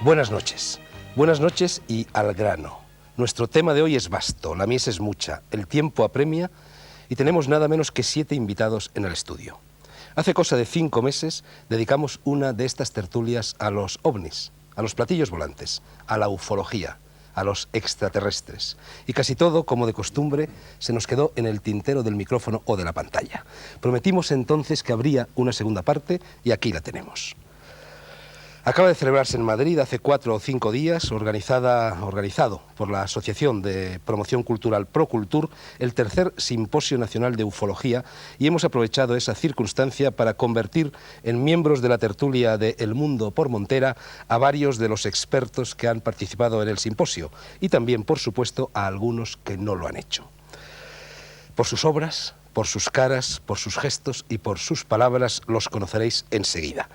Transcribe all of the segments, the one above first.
Buenas noches y al grano. Nuestro tema de hoy es vasto, la mies es mucha, el tiempo apremia y tenemos nada menos que 7 invitados en el estudio. Hace cosa de 5 meses dedicamos una de estas tertulias a los ovnis, a los platillos volantes, a la ufología, a los extraterrestres. Y casi todo, como de costumbre, se nos quedó en el tintero del micrófono o de la pantalla. Prometimos entonces que habría una segunda parte y aquí la tenemos. Acaba de celebrarse en Madrid hace 4 o 5 días, organizado por la Asociación de Promoción Cultural Procultur, el tercer Simposio Nacional de Ufología, y hemos aprovechado esa circunstancia para convertir en miembros de la tertulia de El Mundo por Montera a varios de los expertos que han participado en el simposio, y también, por supuesto, a algunos que no lo han hecho. Por sus obras, por sus caras, por sus gestos y por sus palabras los conoceréis enseguida.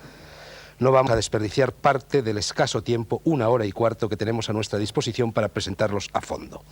No vamos a desperdiciar parte del escaso tiempo, 1 hora y cuarto, que tenemos a nuestra disposición para presentarlos a fondo.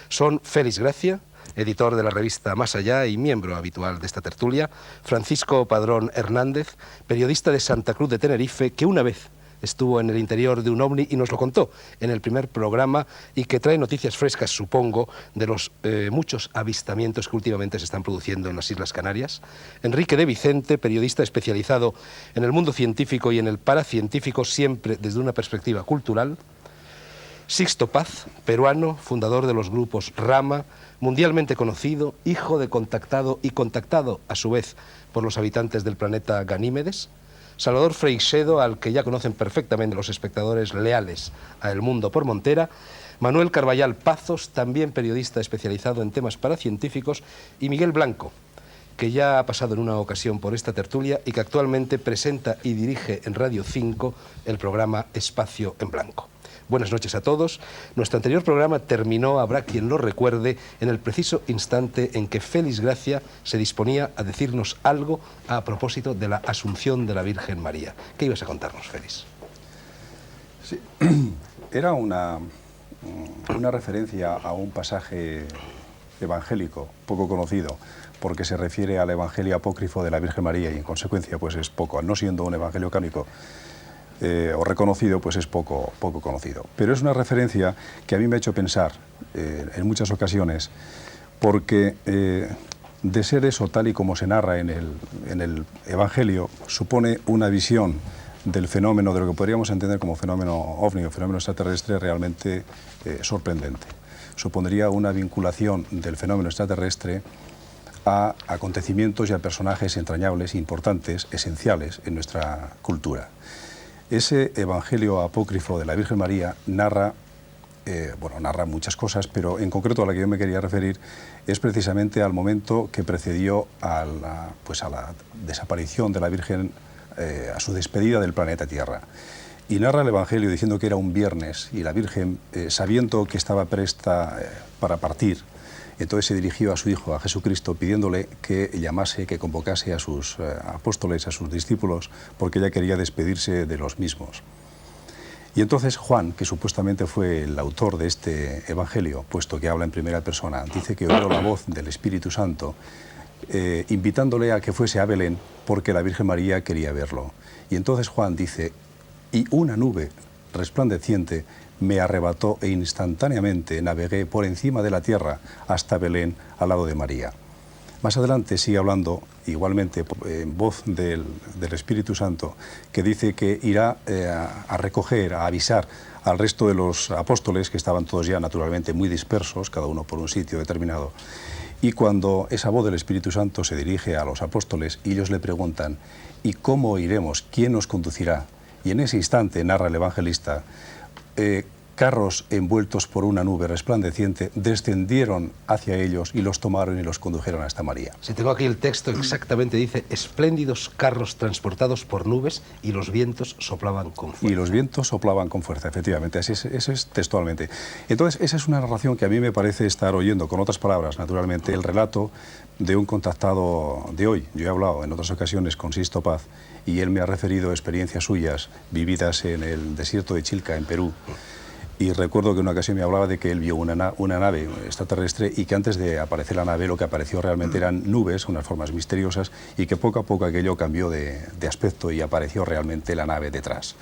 Son Félix Gracia, editor de la revista Más Allá y miembro habitual de esta tertulia; Francisco Padrón Hernández, periodista de Santa Cruz de Tenerife, que una vez estuvo en el interior de un ovni y nos lo contó en el primer programa, y que trae noticias frescas, supongo, de los muchos avistamientos que últimamente se están produciendo en las Islas Canarias; Enrique de Vicente, periodista especializado en el mundo científico y en el paracientífico, siempre desde una perspectiva cultural; Sixto Paz, peruano, fundador de los grupos Rama, mundialmente conocido, hijo de contactado y contactado a su vez por los habitantes del planeta Ganímedes; Salvador Freixedo, al que ya conocen perfectamente los espectadores leales a El Mundo por Montera; Manuel Carballal Pazos, también periodista especializado en temas paracientíficos; y Miguel Blanco, que ya ha pasado en una ocasión por esta tertulia y que actualmente presenta y dirige en Radio 5 el programa Espacio en Blanco. Buenas noches a todos. Nuestro anterior programa terminó, habrá quien lo recuerde, en el preciso instante en que Félix Gracia se disponía a decirnos algo a propósito de la Asunción de la Virgen María. ¿Qué ibas a contarnos, Félix? Sí, era una referencia a un pasaje evangélico poco conocido, porque se refiere al Evangelio apócrifo de la Virgen María y en consecuencia pues es poco, no siendo un evangelio canónico o reconocido, pues es poco conocido. Pero es una referencia que a mí me ha hecho pensar en muchas ocasiones, porque de ser eso tal y como se narra en el Evangelio, supone una visión del fenómeno, de lo que podríamos entender como fenómeno ovni o fenómeno extraterrestre, realmente sorprendente. Supondría una vinculación del fenómeno extraterrestre a acontecimientos y a personajes entrañables, importantes, esenciales en nuestra cultura. Ese Evangelio apócrifo de la Virgen María narra muchas cosas, pero en concreto a la que yo me quería referir es precisamente al momento que precedió a la desaparición de la Virgen, a su despedida del planeta Tierra. Y narra el Evangelio diciendo que era un viernes y la Virgen, sabiendo que estaba presta para partir, entonces se dirigió a su Hijo, a Jesucristo, pidiéndole que llamase, que convocase a sus apóstoles, a sus discípulos, porque ella quería despedirse de los mismos. Y entonces Juan, que supuestamente fue el autor de este Evangelio, puesto que habla en primera persona, dice que oyó la voz del Espíritu Santo, invitándole a que fuese a Belén, porque la Virgen María quería verlo. Y entonces Juan dice, y una nube resplandeciente me arrebató e instantáneamente navegué por encima de la tierra hasta Belén, al lado de María. Más adelante sigue hablando, igualmente en voz del Espíritu Santo, que dice que irá a recoger, a avisar al resto de los apóstoles, que estaban todos ya naturalmente muy dispersos, cada uno por un sitio determinado. Y cuando esa voz del Espíritu Santo se dirige a los apóstoles, ellos le preguntan, ¿y cómo iremos? ¿Quién nos conducirá? Y en ese instante, narra el evangelista, carros envueltos por una nube resplandeciente descendieron hacia ellos y los tomaron y los condujeron hasta María. Si tengo aquí el texto, exactamente dice, espléndidos carros transportados por nubes y los vientos soplaban con fuerza. Y los vientos soplaban con fuerza, efectivamente, eso es textualmente. Entonces, esa es una narración que a mí me parece estar oyendo, con otras palabras, naturalmente, el relato de un contactado de hoy. Yo he hablado en otras ocasiones con Sixto Paz y él me ha referido experiencias suyas vividas en el desierto de Chilca, en Perú. Y recuerdo que en una ocasión me hablaba de que él vio una nave extraterrestre y que antes de aparecer la nave lo que apareció realmente eran nubes, unas formas misteriosas, y que poco a poco aquello cambió de aspecto y apareció realmente la nave detrás.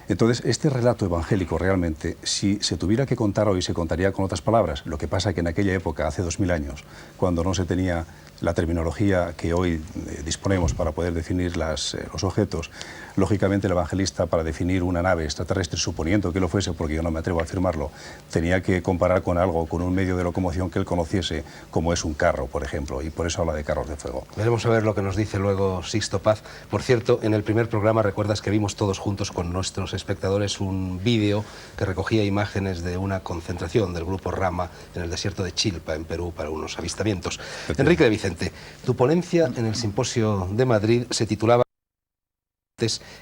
Entonces, este relato evangélico realmente, si se tuviera que contar hoy, se contaría con otras palabras. Lo que pasa que en aquella época, hace 2000 años, cuando no se tenía la terminología que hoy disponemos para poder definir los objetos, lógicamente el evangelista, para definir una nave extraterrestre, suponiendo que lo fuese, porque yo no me atrevo a afirmarlo, tenía que comparar con algo, con un medio de locomoción que él conociese, como es un carro, por ejemplo, y por eso habla de carros de fuego. Veremos a ver lo que nos dice luego Sixto Paz. Por cierto, en el primer programa recuerdas que vimos todos juntos con nuestros espectadores un vídeo que recogía imágenes de una concentración del grupo Rama en el desierto de Chilpa, en Perú, para unos avistamientos. Enrique de Vicente, tu ponencia en el Simposio de Madrid se titulaba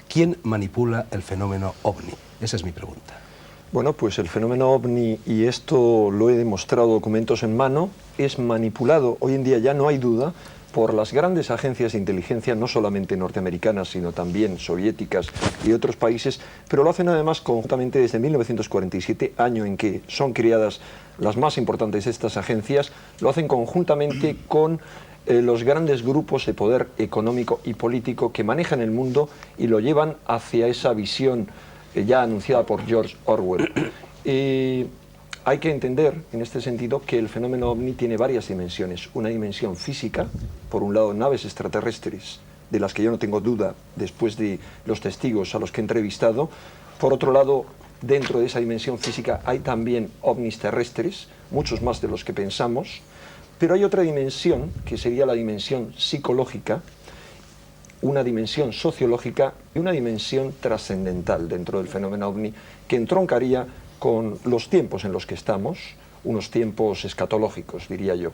¿Quién manipula el fenómeno OVNI? Esa es mi pregunta. Bueno, pues el fenómeno OVNI, y esto lo he demostrado documentos en mano, es manipulado, hoy en día ya no hay duda, por las grandes agencias de inteligencia, no solamente norteamericanas, sino también soviéticas y otros países, pero lo hacen además conjuntamente desde 1947, año en que son creadas las más importantes de estas agencias, lo hacen conjuntamente con los grandes grupos de poder económico y político que manejan el mundo y lo llevan hacia esa visión ya anunciada por George Orwell. Hay que entender, en este sentido, que el fenómeno OVNI tiene varias dimensiones. Una dimensión física, por un lado naves extraterrestres, de las que yo no tengo duda después de los testigos a los que he entrevistado. Por otro lado, dentro de esa dimensión física hay también ovnis terrestres, muchos más de los que pensamos. Pero hay otra dimensión, que sería la dimensión psicológica, una dimensión sociológica y una dimensión trascendental dentro del fenómeno OVNI, que entroncaría con los tiempos en los que estamos, unos tiempos escatológicos, diría yo.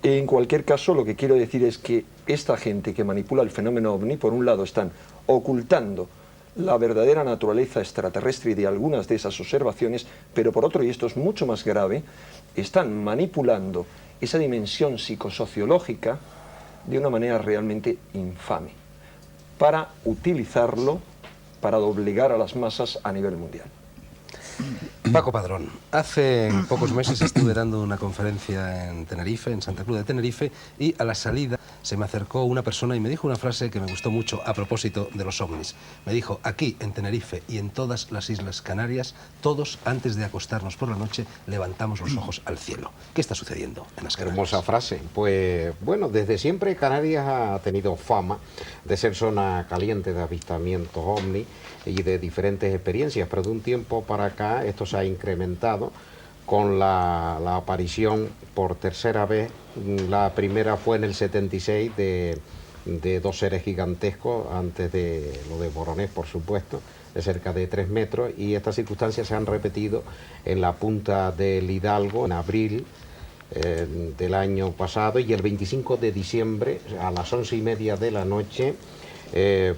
En cualquier caso, lo que quiero decir es que esta gente que manipula el fenómeno OVNI, por un lado, están ocultando la verdadera naturaleza extraterrestre de algunas de esas observaciones, pero por otro, y esto es mucho más grave, están manipulando esa dimensión psicosociológica de una manera realmente infame, para utilizarlo para doblegar a las masas a nivel mundial. Paco Padrón, hace pocos meses estuve dando una conferencia en Tenerife, en Santa Cruz de Tenerife, y a la salida se me acercó una persona y me dijo una frase que me gustó mucho a propósito de los ovnis. Me dijo, aquí en Tenerife y en todas las Islas Canarias, todos antes de acostarnos por la noche levantamos los ojos al cielo. ¿Qué está sucediendo en las Canarias? Hermosa frase. Pues bueno, desde siempre Canarias ha tenido fama de ser zona caliente de avistamientos ovni y de diferentes experiencias, pero de un tiempo para acá esto se ha incrementado con la aparición por tercera vez. La primera fue en el 76 de dos seres gigantescos, antes de lo de Voronezh, por supuesto, de cerca de 3 metros, y estas circunstancias se han repetido en la punta del Hidalgo en abril del año pasado, y el 25 de diciembre a las 11:30 de la noche,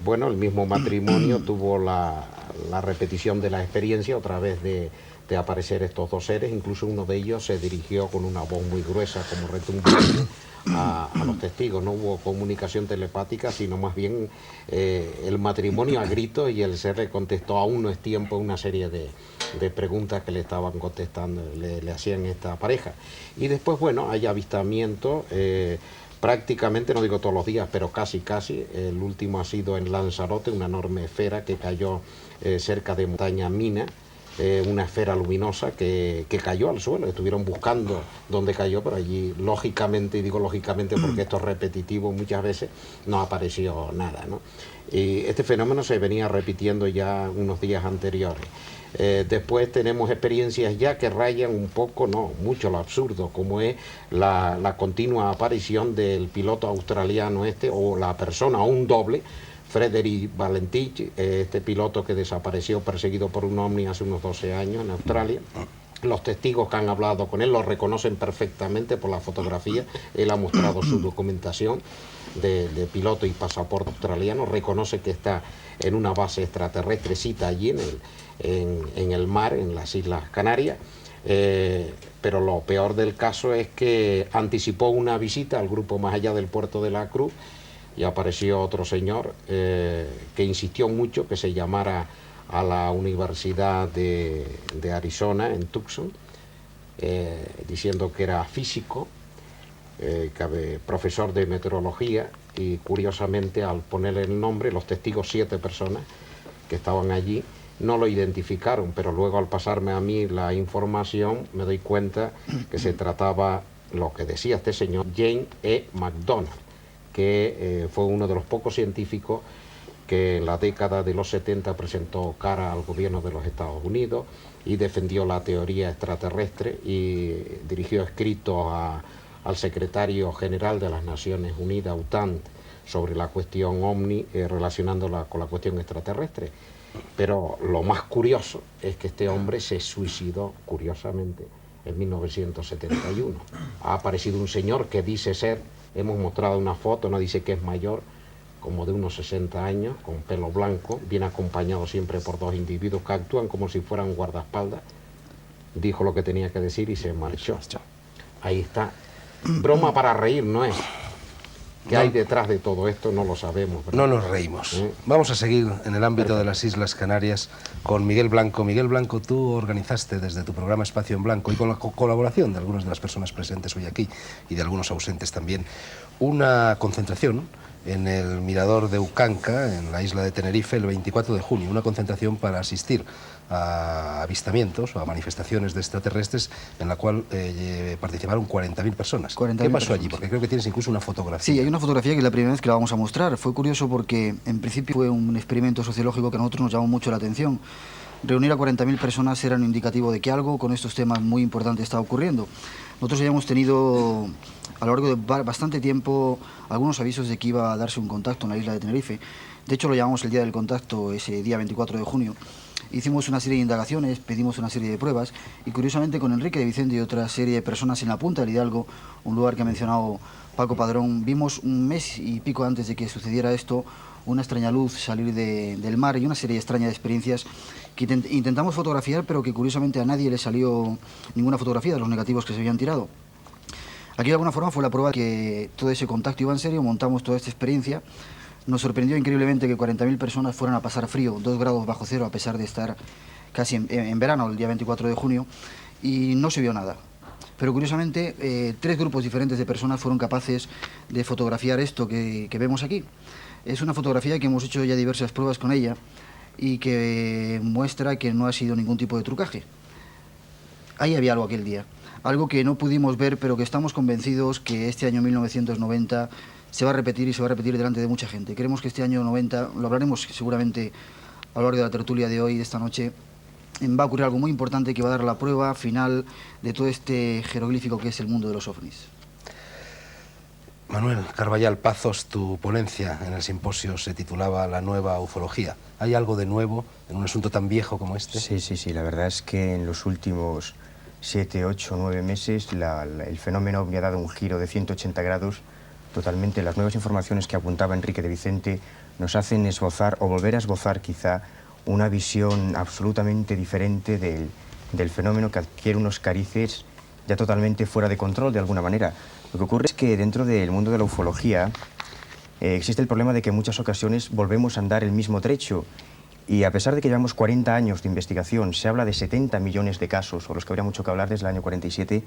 bueno, el mismo matrimonio tuvo la repetición de la experiencia otra vez de aparecer estos dos seres. Incluso uno de ellos se dirigió con una voz muy gruesa, como retumbante, a los testigos. No hubo comunicación telepática, sino más bien el matrimonio a gritos, y el ser le contestó: aún no es tiempo, una serie de preguntas que le estaban contestando, le hacían esta pareja. Y después, bueno, hay avistamientos prácticamente, no digo todos los días, pero casi. El último ha sido en Lanzarote, una enorme esfera que cayó cerca de Montaña Mina, una esfera luminosa que cayó al suelo. Estuvieron buscando dónde cayó, pero allí, lógicamente, y digo lógicamente porque esto es repetitivo muchas veces, no apareció nada, ¿no? Y este fenómeno se venía repitiendo ya unos días anteriores. Después tenemos experiencias ya que rayan un poco, no mucho, lo absurdo, como es la continua aparición del piloto australiano o la persona, o un doble, Frederick Valentich, este piloto que desapareció perseguido por un ovni hace unos 12 años en Australia. Los testigos que han hablado con él lo reconocen perfectamente por la fotografía. Él ha mostrado su documentación de piloto y pasaporte australiano. Reconoce que está en una base extraterrestre, cita allí en el mar, en las Islas Canarias. Pero lo peor del caso es que anticipó una visita al grupo más allá del puerto de la Cruz, y apareció otro señor que insistió mucho que se llamara a la Universidad de Arizona, en Tucson, diciendo que era físico, profesor de meteorología, y curiosamente, al ponerle el nombre, los testigos, 7 personas que estaban allí, no lo identificaron, pero luego al pasarme a mí la información me doy cuenta que se trataba, lo que decía este señor, James E. McDonald, que fue uno de los pocos científicos que en la década de los 70 presentó cara al gobierno de los Estados Unidos y defendió la teoría extraterrestre y dirigió escritos al secretario general de las Naciones Unidas, UTAN, sobre la cuestión OVNI, relacionándola con la cuestión extraterrestre. Pero lo más curioso es que este hombre se suicidó, curiosamente, en 1971. Ha aparecido un señor que dice ser, hemos mostrado una foto, no dice que es mayor, como de unos 60 años, con pelo blanco, viene acompañado siempre por dos individuos que actúan como si fueran guardaespaldas. Dijo lo que tenía que decir y se marchó. Ahí está. Broma para reír no es. ¿Qué hay detrás de todo esto? No lo sabemos, ¿verdad? No nos reímos. Vamos a seguir en el ámbito de las Islas Canarias con Miguel Blanco. Miguel Blanco, tú organizaste desde tu programa Espacio en Blanco y con la colaboración de algunas de las personas presentes hoy aquí y de algunos ausentes también, una concentración en el mirador de Ucanca, en la isla de Tenerife, el 24 de junio. Una concentración para asistir a avistamientos o a manifestaciones de extraterrestres en la cual participaron 40.000 personas. 40.000 ¿Qué pasó personas. allí? Porque creo que tienes incluso una fotografía. Sí, hay una fotografía que es la primera vez que la vamos a mostrar. Fue curioso porque en principio fue un experimento sociológico que a nosotros nos llamó mucho la atención. Reunir a 40.000 personas era un indicativo de que algo con estos temas muy importantes estaba ocurriendo. Nosotros ya hemos tenido a lo largo de bastante tiempo algunos avisos de que iba a darse un contacto en la isla de Tenerife. De hecho lo llamamos el día del contacto, ese día 24 de junio. Hicimos una serie de indagaciones, pedimos una serie de pruebas y curiosamente con Enrique de Vicente y otra serie de personas en la Punta del Hidalgo, un lugar que ha mencionado Paco Padrón, vimos un mes y pico antes de que sucediera esto una extraña luz salir del mar y una serie extraña de experiencias que intentamos fotografiar, pero que curiosamente a nadie le salió ninguna fotografía de los negativos que se habían tirado. Aquí de alguna forma fue la prueba que todo ese contacto iba en serio, montamos toda esta experiencia. Nos sorprendió increíblemente que 40.000 personas fueran a pasar frío, 2 grados bajo cero, a pesar de estar casi en verano, el día 24 de junio, y no se vio nada. Pero curiosamente, 3 grupos diferentes de personas fueron capaces de fotografiar esto que vemos aquí. Es una fotografía que hemos hecho ya diversas pruebas con ella y que muestra que no ha sido ningún tipo de trucaje. Ahí había algo aquel día, algo que no pudimos ver, pero que estamos convencidos que este año 1990 se va a repetir y se va a repetir delante de mucha gente. Creemos que este año 90, lo hablaremos seguramente a lo largo de la tertulia de hoy, de esta noche, va a ocurrir algo muy importante que va a dar la prueba final de todo este jeroglífico que es el mundo de los ovnis. Manuel Carballal Pazos, tu ponencia en el simposio se titulaba La nueva ufología. ¿Hay algo de nuevo en un asunto tan viejo como este? Sí, la verdad es que en los últimos 7, 8, 9 meses el fenómeno me ha dado un giro de 180 grados totalmente. Las nuevas informaciones que apuntaba Enrique de Vicente nos hacen esbozar o volver a esbozar quizá una visión absolutamente diferente del fenómeno, que adquiere unos carices ya totalmente fuera de control de alguna manera. Lo que ocurre es que dentro del mundo de la ufología existe el problema de que en muchas ocasiones volvemos a andar el mismo trecho. Y a pesar de que llevamos 40 años de investigación, se habla de 70 millones de casos, o los que habría mucho que hablar desde el año 47,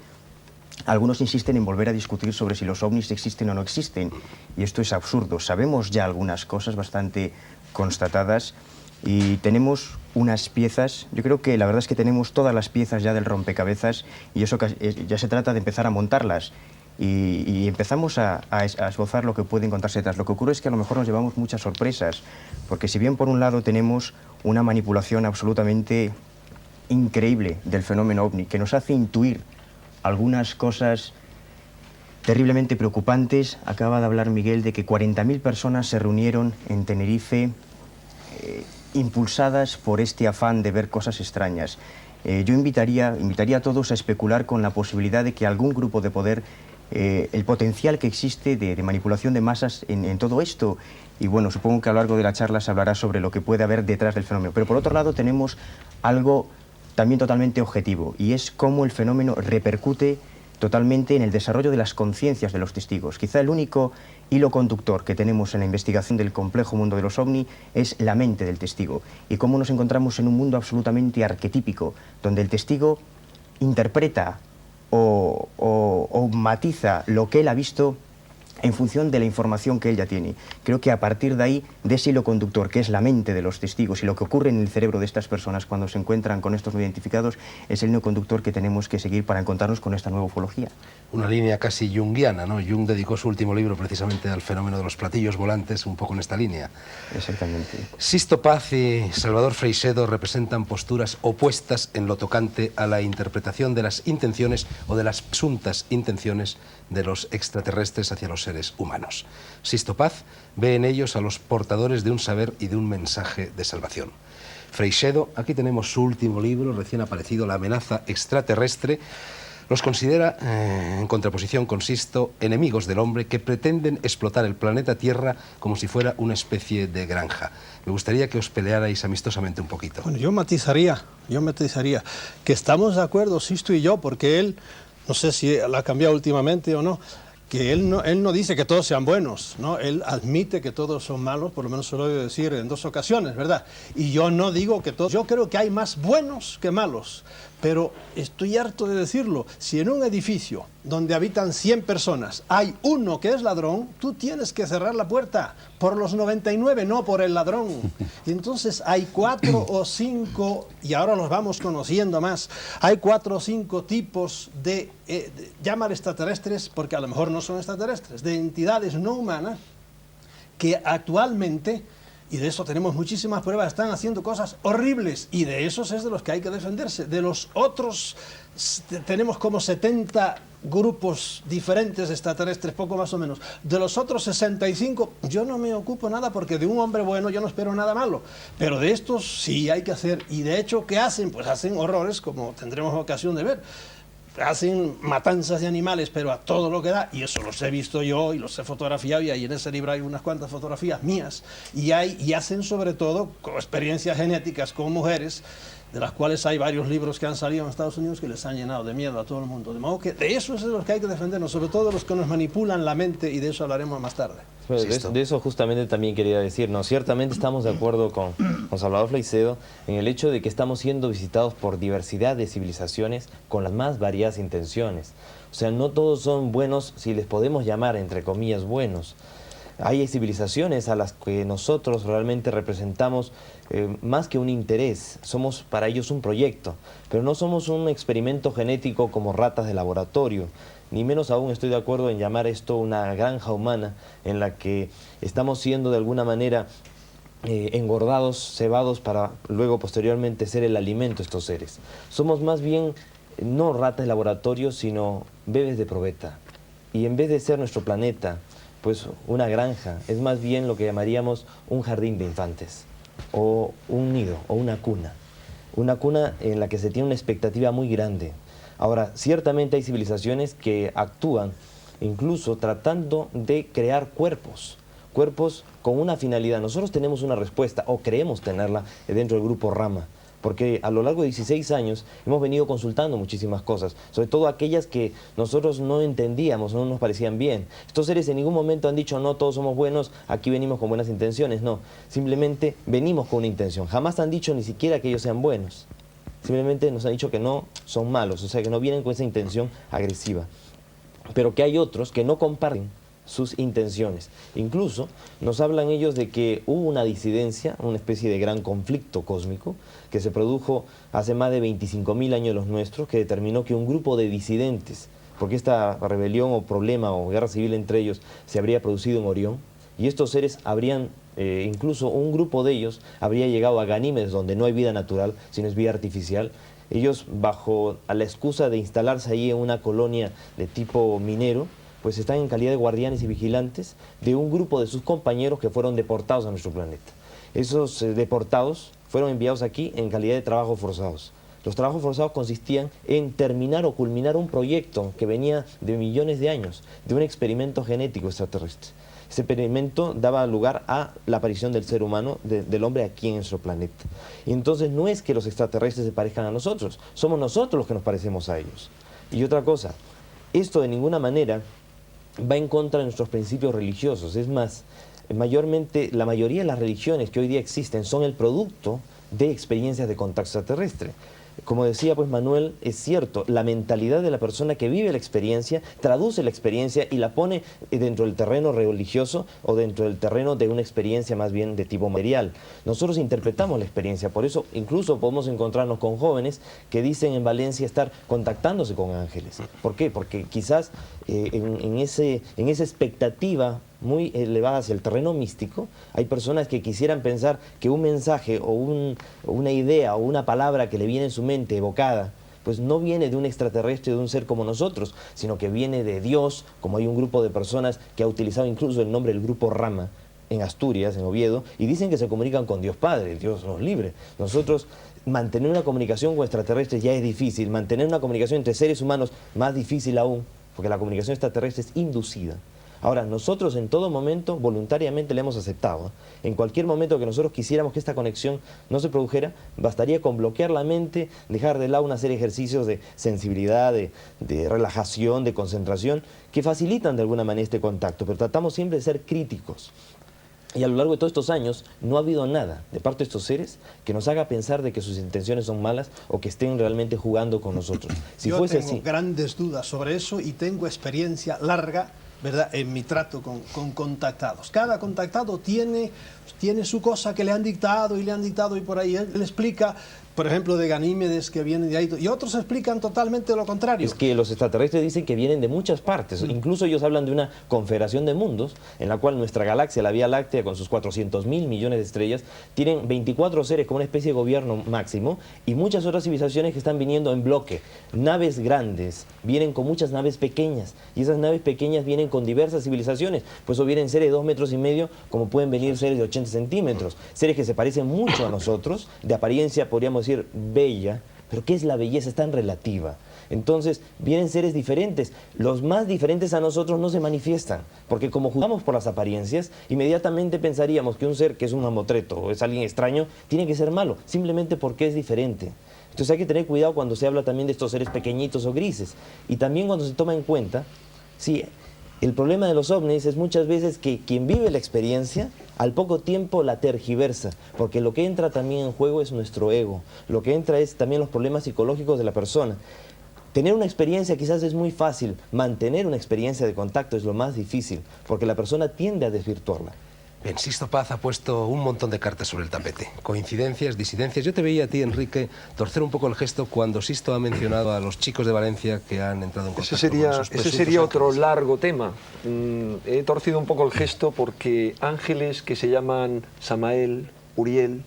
algunos insisten en volver a discutir sobre si los ovnis existen o no existen. Y esto es absurdo. Sabemos ya algunas cosas bastante constatadas y tenemos unas piezas. Yo creo que la verdad es que tenemos todas las piezas ya del rompecabezas y eso ya se trata de empezar a montarlas. Y empezamos a esbozar lo que puede encontrarse detrás. Lo que ocurre es que a lo mejor nos llevamos muchas sorpresas, porque si bien por un lado tenemos una manipulación absolutamente increíble del fenómeno ovni, que nos hace intuir algunas cosas terriblemente preocupantes. Acaba de hablar Miguel de que 40.000 personas se reunieron en Tenerife impulsadas por este afán de ver cosas extrañas. Yo invitaría a todos a especular con la posibilidad de que algún grupo de poder, el potencial que existe de manipulación de masas en todo esto. Y bueno, supongo que a lo largo de la charla se hablará sobre lo que puede haber detrás del fenómeno. Pero por otro lado tenemos algo también totalmente objetivo, y es cómo el fenómeno repercute totalmente en el desarrollo de las conciencias de los testigos. Quizá el único hilo conductor que tenemos en la investigación del complejo mundo de los ovni es la mente del testigo, y cómo nos encontramos en un mundo absolutamente arquetípico, donde el testigo interpreta o matiza lo que él ha visto en función de la información que él ya tiene. Creo que a partir de ahí, de ese hilo conductor, que es la mente de los testigos y lo que ocurre en el cerebro de estas personas cuando se encuentran con estos no identificados, es el hilo conductor que tenemos que seguir para encontrarnos con esta nueva ufología. Una línea casi junguiana, ¿no? Jung dedicó su último libro precisamente al fenómeno de los platillos volantes, un poco en esta línea. Exactamente. Sisto Paz y Salvador Freixedo representan posturas opuestas en lo tocante a la interpretación de las intenciones o de las presuntas intenciones de los extraterrestres hacia los seres humanos. Sisto Paz ve en ellos a los portadores de un saber y de un mensaje de salvación. Freixedo, aquí tenemos su último libro, recién aparecido, La amenaza extraterrestre. Los considera, en contraposición con Sisto, enemigos del hombre que pretenden explotar el planeta Tierra como si fuera una especie de granja. Me gustaría que os pelearais amistosamente un poquito. Bueno, yo matizaría que estamos de acuerdo, Sisto y yo, porque él, no sé si la ha cambiado últimamente o no, que él no dice que todos sean buenos, ¿no? Él admite que todos son malos, por lo menos se lo he oído decir en 2 ocasiones, ¿verdad? Y yo no digo que todos, yo creo que hay más buenos que malos, pero estoy harto de decirlo, si en un edificio donde habitan 100 personas hay uno que es ladrón, tú tienes que cerrar la puerta por los 99, no por el ladrón. Y entonces hay 4 o 5, y ahora los vamos conociendo más, hay 4 o 5 tipos de llamar extraterrestres, porque a lo mejor no son extraterrestres, de entidades no humanas que actualmente, y de eso tenemos muchísimas pruebas, están haciendo cosas horribles, y de esos es de los que hay que defenderse. De los otros tenemos como 70 grupos diferentes de extraterrestres, poco más o menos. De los otros 65 yo no me ocupo nada, porque de un hombre bueno yo no espero nada malo, pero de estos sí hay que hacer. Y de hecho, ¿qué hacen? Pues hacen horrores, como tendremos ocasión de ver. Hacen matanzas de animales, pero a todo lo que da, y eso los he visto yo y los he fotografiado, y ahí en ese libro hay unas cuantas fotografías mías, y hacen sobre todo con experiencias genéticas con mujeres, de las cuales hay varios libros que han salido en Estados Unidos que les han llenado de miedo a todo el mundo. De modo que de eso es de los que hay que defendernos, sobre todo de los que nos manipulan la mente, y de eso hablaremos más tarde. Bueno, de eso justamente también quería decir, ¿no? Ciertamente estamos de acuerdo con Salvador Freixedo en el hecho de que estamos siendo visitados por diversidad de civilizaciones con las más variadas intenciones. O sea, no todos son buenos, si les podemos llamar entre comillas buenos. Hay civilizaciones a las que nosotros realmente representamos más que un interés, somos para ellos un proyecto, pero no somos un experimento genético como ratas de laboratorio, ni menos aún estoy de acuerdo en llamar esto una granja humana en la que estamos siendo de alguna manera engordados, cebados para luego posteriormente ser el alimento de estos seres. Somos más bien no ratas de laboratorio, sino bebés de probeta, y en vez de ser nuestro planeta pues una granja, es más bien lo que llamaríamos un jardín de infantes, o un nido, o una cuna en la que se tiene una expectativa muy grande. Ahora, ciertamente hay civilizaciones que actúan incluso tratando de crear cuerpos con una finalidad. Nosotros tenemos una respuesta, o creemos tenerla, dentro del grupo Rama, porque a lo largo de 16 años hemos venido consultando muchísimas cosas, sobre todo aquellas que nosotros no entendíamos, no nos parecían bien. Estos seres en ningún momento han dicho, no, todos somos buenos, aquí venimos con buenas intenciones, no. Simplemente venimos con una intención. Jamás han dicho ni siquiera que ellos sean buenos. Simplemente nos han dicho que no son malos, o sea, que no vienen con esa intención agresiva. Pero que hay otros que no comparten sus intenciones. Incluso nos hablan ellos de que hubo una disidencia, una especie de gran conflicto cósmico que se produjo hace más de 25.000 años de los nuestros, que determinó que un grupo de disidentes, porque esta rebelión o problema o guerra civil entre ellos se habría producido en Orión, y estos seres habrían, incluso un grupo de ellos habría llegado a Ganímedes, donde no hay vida natural, sino es vida artificial. Ellos, bajo a la excusa de instalarse allí en una colonia de tipo minero, pues están en calidad de guardianes y vigilantes de un grupo de sus compañeros que fueron deportados a nuestro planeta. Esos deportados fueron enviados aquí en calidad de trabajos forzados. Los trabajos forzados consistían en terminar o culminar un proyecto que venía de millones de años, de un experimento genético extraterrestre. Ese experimento daba lugar a la aparición del ser humano, del hombre aquí en nuestro planeta. Y entonces no es que los extraterrestres se parezcan a nosotros, somos nosotros los que nos parecemos a ellos. Y otra cosa, esto de ninguna manera va en contra de nuestros principios religiosos. Es más, mayormente, la mayoría de las religiones que hoy día existen son el producto de experiencias de contacto extraterrestre. como decía pues Manuel, es cierto, la mentalidad de la persona que vive la experiencia, traduce la experiencia y la pone dentro del terreno religioso o dentro del terreno de una experiencia más bien de tipo material. Nosotros interpretamos la experiencia, por eso incluso podemos encontrarnos con jóvenes que dicen en Valencia estar contactándose con ángeles. ¿Por qué? Porque quizás en esa expectativa muy elevada hacia el terreno místico, hay personas que quisieran pensar que un mensaje o una idea o una palabra que le viene en su mente evocada, pues no viene de un extraterrestre, de un ser como nosotros, sino que viene de Dios, como hay un grupo de personas que ha utilizado incluso el nombre del grupo Rama en Asturias, en Oviedo, y dicen que se comunican con Dios Padre, Dios nos libre. Nosotros mantener una comunicación con extraterrestres ya es difícil, mantener una comunicación entre seres humanos más difícil aún, porque la comunicación extraterrestre es inducida. Ahora, nosotros en todo momento voluntariamente le hemos aceptado. En cualquier momento que nosotros quisiéramos que esta conexión no se produjera, bastaría con bloquear la mente, dejar de lado una serie de ejercicios de sensibilidad, de relajación, de concentración, que facilitan de alguna manera este contacto, pero tratamos siempre de ser críticos. Y a lo largo de todos estos años no ha habido nada de parte de estos seres que nos haga pensar de que sus intenciones son malas o que estén realmente jugando con nosotros. Si Yo fuese tengo así, grandes dudas sobre eso y tengo experiencia larga, ¿verdad?, en mi trato con contactados. Cada contactado tiene su cosa que le han dictado y por ahí él explica, por ejemplo, de Ganímedes que viene de ahí, y otros explican totalmente lo contrario. es que los extraterrestres dicen que vienen de muchas partes. Incluso ellos hablan de una confederación de mundos en la cual nuestra galaxia, la Vía Láctea, con sus 400.000 millones de estrellas, tienen 24 seres como una especie de gobierno máximo y muchas otras civilizaciones que están viniendo en bloque. Naves grandes, vienen con muchas naves pequeñas y esas naves pequeñas vienen con diversas civilizaciones. Pues o vienen seres de 2,5 metros como pueden venir seres de 80 centímetros. Seres que se parecen mucho a nosotros, de apariencia podríamos decir bella, pero ¿qué es la belleza? Es tan relativa. Entonces vienen seres diferentes. Los más diferentes a nosotros no se manifiestan, porque como juzgamos por las apariencias, inmediatamente pensaríamos que un ser que es un mamotreto o es alguien extraño tiene que ser malo, simplemente porque es diferente. Entonces hay que tener cuidado cuando se habla también de estos seres pequeñitos o grises. Y también cuando se toma en cuenta, sí, el problema de los ovnis es muchas veces que quien vive la experiencia al poco tiempo la tergiversa, porque lo que entra también en juego es nuestro ego, lo que entra es también los problemas psicológicos de la persona. Tener una experiencia quizás es muy fácil, mantener una experiencia de contacto es lo más difícil, porque la persona tiende a desvirtuarla. Bien, Sixto Paz ha puesto un montón de cartas sobre el tapete. Coincidencias, disidencias. Yo te veía a ti, Enrique, torcer un poco el gesto cuando Sixto ha mencionado a los chicos de Valencia que han entrado en contacto con esos Ese sería presuntos otro ángeles. largo tema. He torcido un poco el gesto porque ángeles que se llaman Samael, Uriel,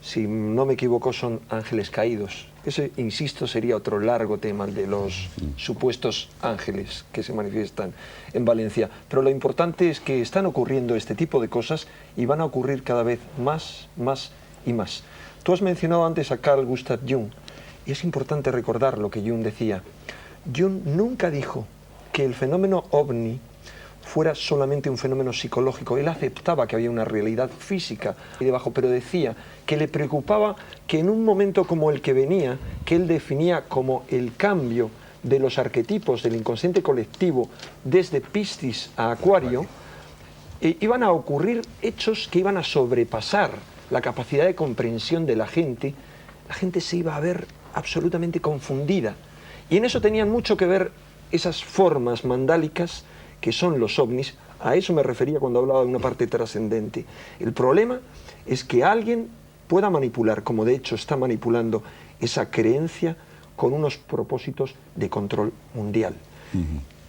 si no me equivoco, son ángeles caídos. Ese, insisto, sería otro largo tema, el de los supuestos ángeles que se manifiestan en Valencia. Pero lo importante es que están ocurriendo este tipo de cosas y van a ocurrir cada vez más y más. Tú has mencionado antes a Carl Gustav Jung, y es importante recordar lo que Jung decía. Jung nunca dijo que el fenómeno ovni fuera solamente un fenómeno psicológico. Él aceptaba que había una realidad física ahí debajo, pero decía que le preocupaba que en un momento como el que venía, que él definía como el cambio de los arquetipos del inconsciente colectivo desde Piscis a Acuario, iban a ocurrir hechos que iban a sobrepasar la capacidad de comprensión de la gente se iba a ver absolutamente confundida. Y en eso tenían mucho que ver esas formas mandálicas que son los ovnis. A eso me refería cuando hablaba de una parte trascendente. El problema es que alguien pueda manipular, como de hecho está manipulando, esa creencia con unos propósitos de control mundial.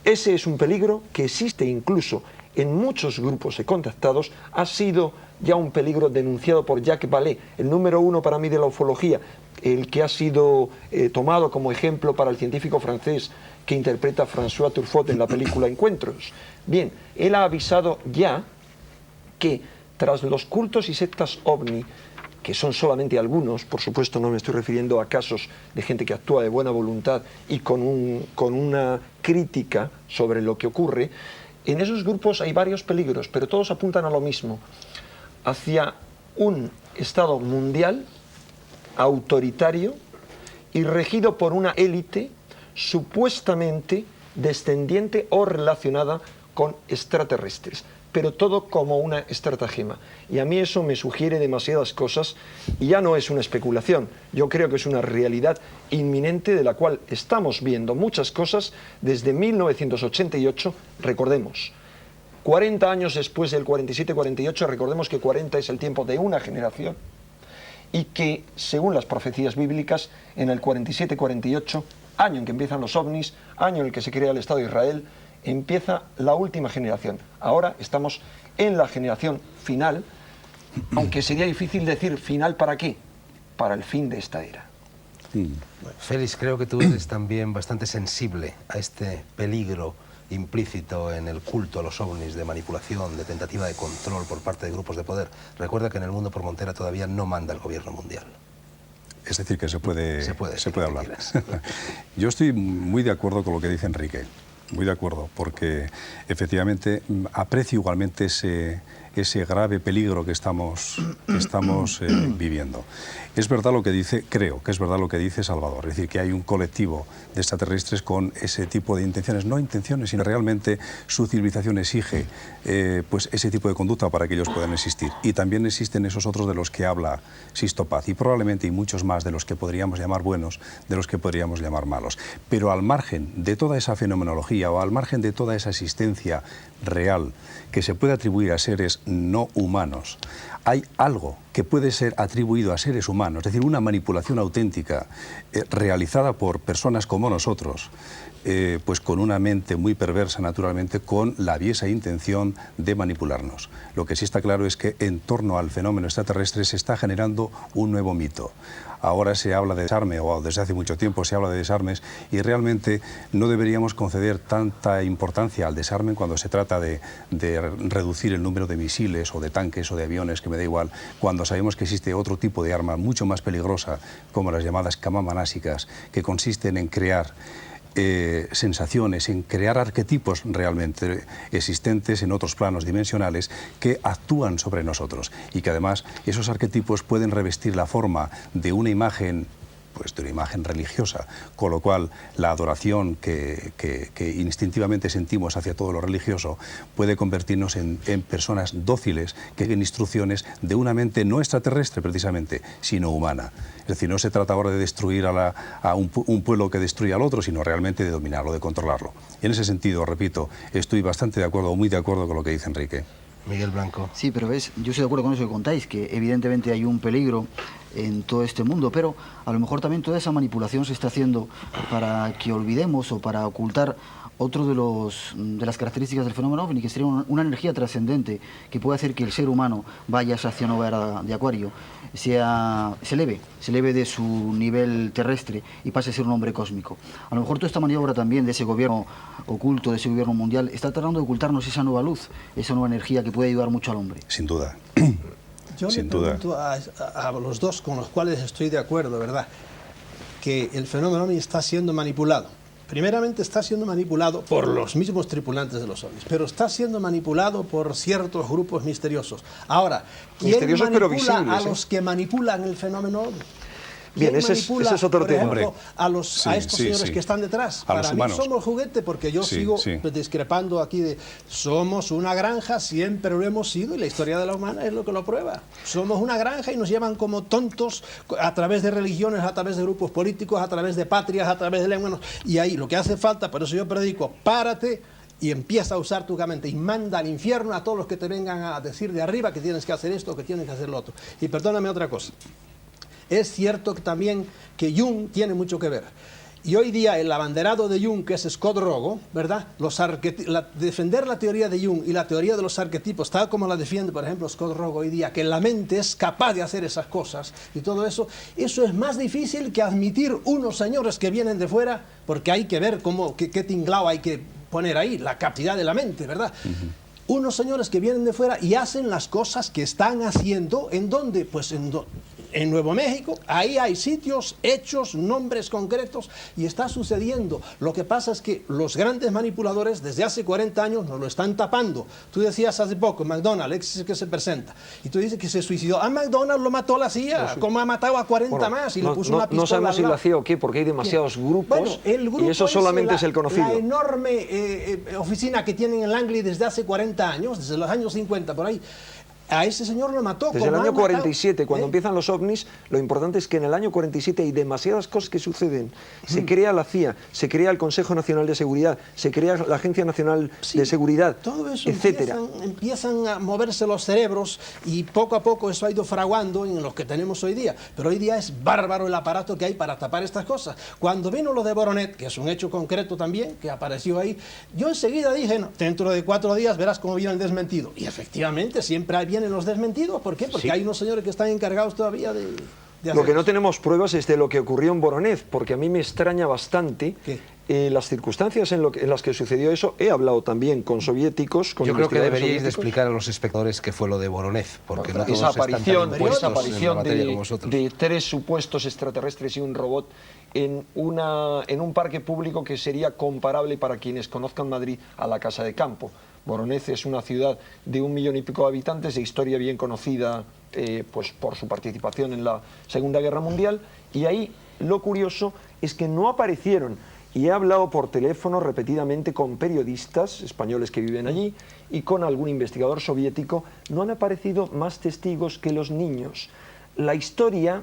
Ese es un peligro que existe incluso en muchos grupos de contactados. Ha sido ya un peligro denunciado por Jacques Vallée, el número 1 para mí de la ufología, el que ha sido tomado como ejemplo para el científico francés que interpreta a François Truffaut en la película Encuentros. Bien, él ha avisado ya que tras los cultos y sectas ovni, que son solamente algunos, por supuesto no me estoy refiriendo a casos de gente que actúa de buena voluntad y con una crítica sobre lo que ocurre, en esos grupos hay varios peligros, pero todos apuntan a lo mismo, hacia un Estado mundial autoritario y regido por una élite supuestamente descendiente o relacionada con extraterrestres, pero todo como una estratagema. Y a mí eso me sugiere demasiadas cosas y ya no es una especulación, yo creo que es una realidad inminente de la cual estamos viendo muchas cosas desde 1988, recordemos. 40 años después del 47-48, recordemos que 40 es el tiempo de una generación y que, según las profecías bíblicas, en el 47-48, año en que empiezan los ovnis, año en el que se crea el Estado de Israel, empieza la última generación. Ahora estamos en la generación final, aunque sería difícil decir final para qué, para el fin de esta era. Félix, creo que tú eres también bastante sensible a este peligro implícito en el culto a los ovnis de manipulación, de tentativa de control por parte de grupos de poder. Recuerda que en el mundo por Montera todavía no manda el gobierno mundial. Es decir, que se puede hablar. Quieras. Yo estoy muy de acuerdo con lo que dice Enrique, muy de acuerdo, porque efectivamente aprecio igualmente ese grave peligro que estamos viviendo. Es verdad lo que dice, creo que es verdad lo que dice Salvador, es decir, que hay un colectivo de extraterrestres con ese tipo de intenciones, no intenciones, sino realmente su civilización exige pues ese tipo de conducta para que ellos puedan existir. Y también existen esos otros de los que habla Sisto Paz, y probablemente hay muchos más de los que podríamos llamar buenos, de los que podríamos llamar malos. Pero al margen de toda esa fenomenología o al margen de toda esa existencia real que se puede atribuir a seres no humanos, hay algo que puede ser atribuido a seres humanos, es decir, una manipulación auténtica realizada por personas como nosotros, pues con una mente muy perversa naturalmente, con la aviesa intención de manipularnos. Lo que sí está claro es que en torno al fenómeno extraterrestre se está generando un nuevo mito. Ahora se habla de desarme, o desde hace mucho tiempo se habla de desarmes, y realmente no deberíamos conceder tanta importancia al desarme cuando se trata de reducir el número de misiles o de tanques o de aviones, que me da igual, cuando sabemos que existe otro tipo de arma mucho más peligrosa, como las llamadas camamanásicas, que consisten en crear sensaciones, en crear arquetipos realmente existentes en otros planos dimensionales que actúan sobre nosotros, y que además esos arquetipos pueden revestir la forma de una imagen, pues de una imagen religiosa, con lo cual la adoración que instintivamente sentimos hacia todo lo religioso puede convertirnos en personas dóciles que den instrucciones de una mente no extraterrestre precisamente, sino humana. Es decir, no se trata ahora de destruir a un pueblo que destruye al otro, sino realmente de dominarlo, de controlarlo. Y en ese sentido, repito, estoy bastante de acuerdo, muy de acuerdo con lo que dice Enrique. Miguel Blanco. Sí, pero ves, yo estoy de acuerdo con eso que contáis, que evidentemente hay un peligro en todo este mundo, pero a lo mejor también toda esa manipulación se está haciendo para que olvidemos o para ocultar otro de las características del fenómeno OVNI, que sería una energía trascendente que puede hacer que el ser humano vaya hacia una nueva era de Acuario, se eleve de su nivel terrestre y pase a ser un hombre cósmico. A lo mejor toda esta maniobra también de ese gobierno oculto, de ese gobierno mundial, está tratando de ocultarnos esa nueva luz, esa nueva energía que puede ayudar mucho al hombre. Sin duda. Yo le pregunto a los dos con los cuales estoy de acuerdo, ¿verdad?, que el fenómeno OVNI está siendo manipulado. Primeramente está siendo manipulado por los mismos tripulantes de los ovnis, pero está siendo manipulado por ciertos grupos misteriosos. Ahora, ¿quién misteriosos, pero manipula visibles, a los que manipulan el fenómeno OVNI? Bien, ese es otro por tema. ejemplo, a estos señores que están detrás? Para mí somos juguete, porque yo sigo discrepando aquí de somos una granja, siempre lo hemos sido, y la historia de la humana es lo que lo prueba. Somos una granja y nos llevan como tontos a través de religiones, a través de grupos políticos, a través de patrias, a través de lenguas. Y ahí lo que hace falta, por eso yo predico, párate y empieza a usar tu mente y manda al infierno a todos los que te vengan a decir de arriba que tienes que hacer esto, que tienes que hacer lo otro. Y perdóname otra cosa. Es cierto que también que Jung tiene mucho que ver. Y hoy día el abanderado de Jung, que es Scott Rogo, ¿verdad?, defender la teoría de Jung y la teoría de los arquetipos, tal como la defiende, por ejemplo, Scott Rogo hoy día, que la mente es capaz de hacer esas cosas y todo eso, eso es más difícil que admitir unos señores que vienen de fuera, porque hay que ver qué tinglao hay que poner ahí, la capacidad de la mente, ¿verdad? Unos señores que vienen de fuera y hacen las cosas que están haciendo, ¿en dónde? Pues en Nuevo México, ahí hay sitios, hechos, nombres concretos y está sucediendo. Lo que pasa es que los grandes manipuladores desde hace 40 años nos lo están tapando. Tú decías hace poco, McDonald's, es que se presenta, y tú dices que se suicidó. A McDonald's lo mató la CIA, como ha matado a 40 más y le puso una pistola. No sabemos si al la lado. CIA o qué, porque hay demasiados grupos, Bueno, el grupo y eso solamente es el conocido. La enorme oficina que tienen en Langley desde hace 40 años, desde los años 50 por ahí, a ese señor lo mató. Desde el año 47, cuando empiezan los ovnis, lo importante es que en el año 47 hay demasiadas cosas que suceden. Se crea la CIA, se crea el Consejo Nacional de Seguridad, se crea la Agencia Nacional de Seguridad, todo eso etcétera. empiezan a moverse los cerebros y poco a poco eso ha ido fraguando en los que tenemos hoy día. Pero hoy día es bárbaro el aparato que hay para tapar estas cosas. Cuando vino lo de Voronet, que es un hecho concreto también, que apareció ahí, yo enseguida dije, no, dentro de 4 días verás cómo viene el desmentido. Y efectivamente siempre vienen los desmentidos. ¿Por qué? Porque hay unos señores que están encargados todavía de lo que no tenemos pruebas es de lo que ocurrió en Voronezh, porque a mí me extraña bastante las circunstancias en las que sucedió eso. He hablado también con soviéticos, con Yo creo que deberíais soviéticos. de explicar a los espectadores qué fue lo de Voronezh, porque no todos esa están tan aparición, impuestos en la aparición materia como vosotros. de 3 supuestos extraterrestres y un robot en un parque público que sería comparable, para quienes conozcan Madrid, a la Casa de Campo. Voronezh es una ciudad de 1 millón y pico de habitantes, de historia bien conocida pues por su participación en la Segunda Guerra Mundial, y ahí lo curioso es que no aparecieron, y he hablado por teléfono repetidamente con periodistas españoles que viven allí y con algún investigador soviético, no han aparecido más testigos que los niños. La historia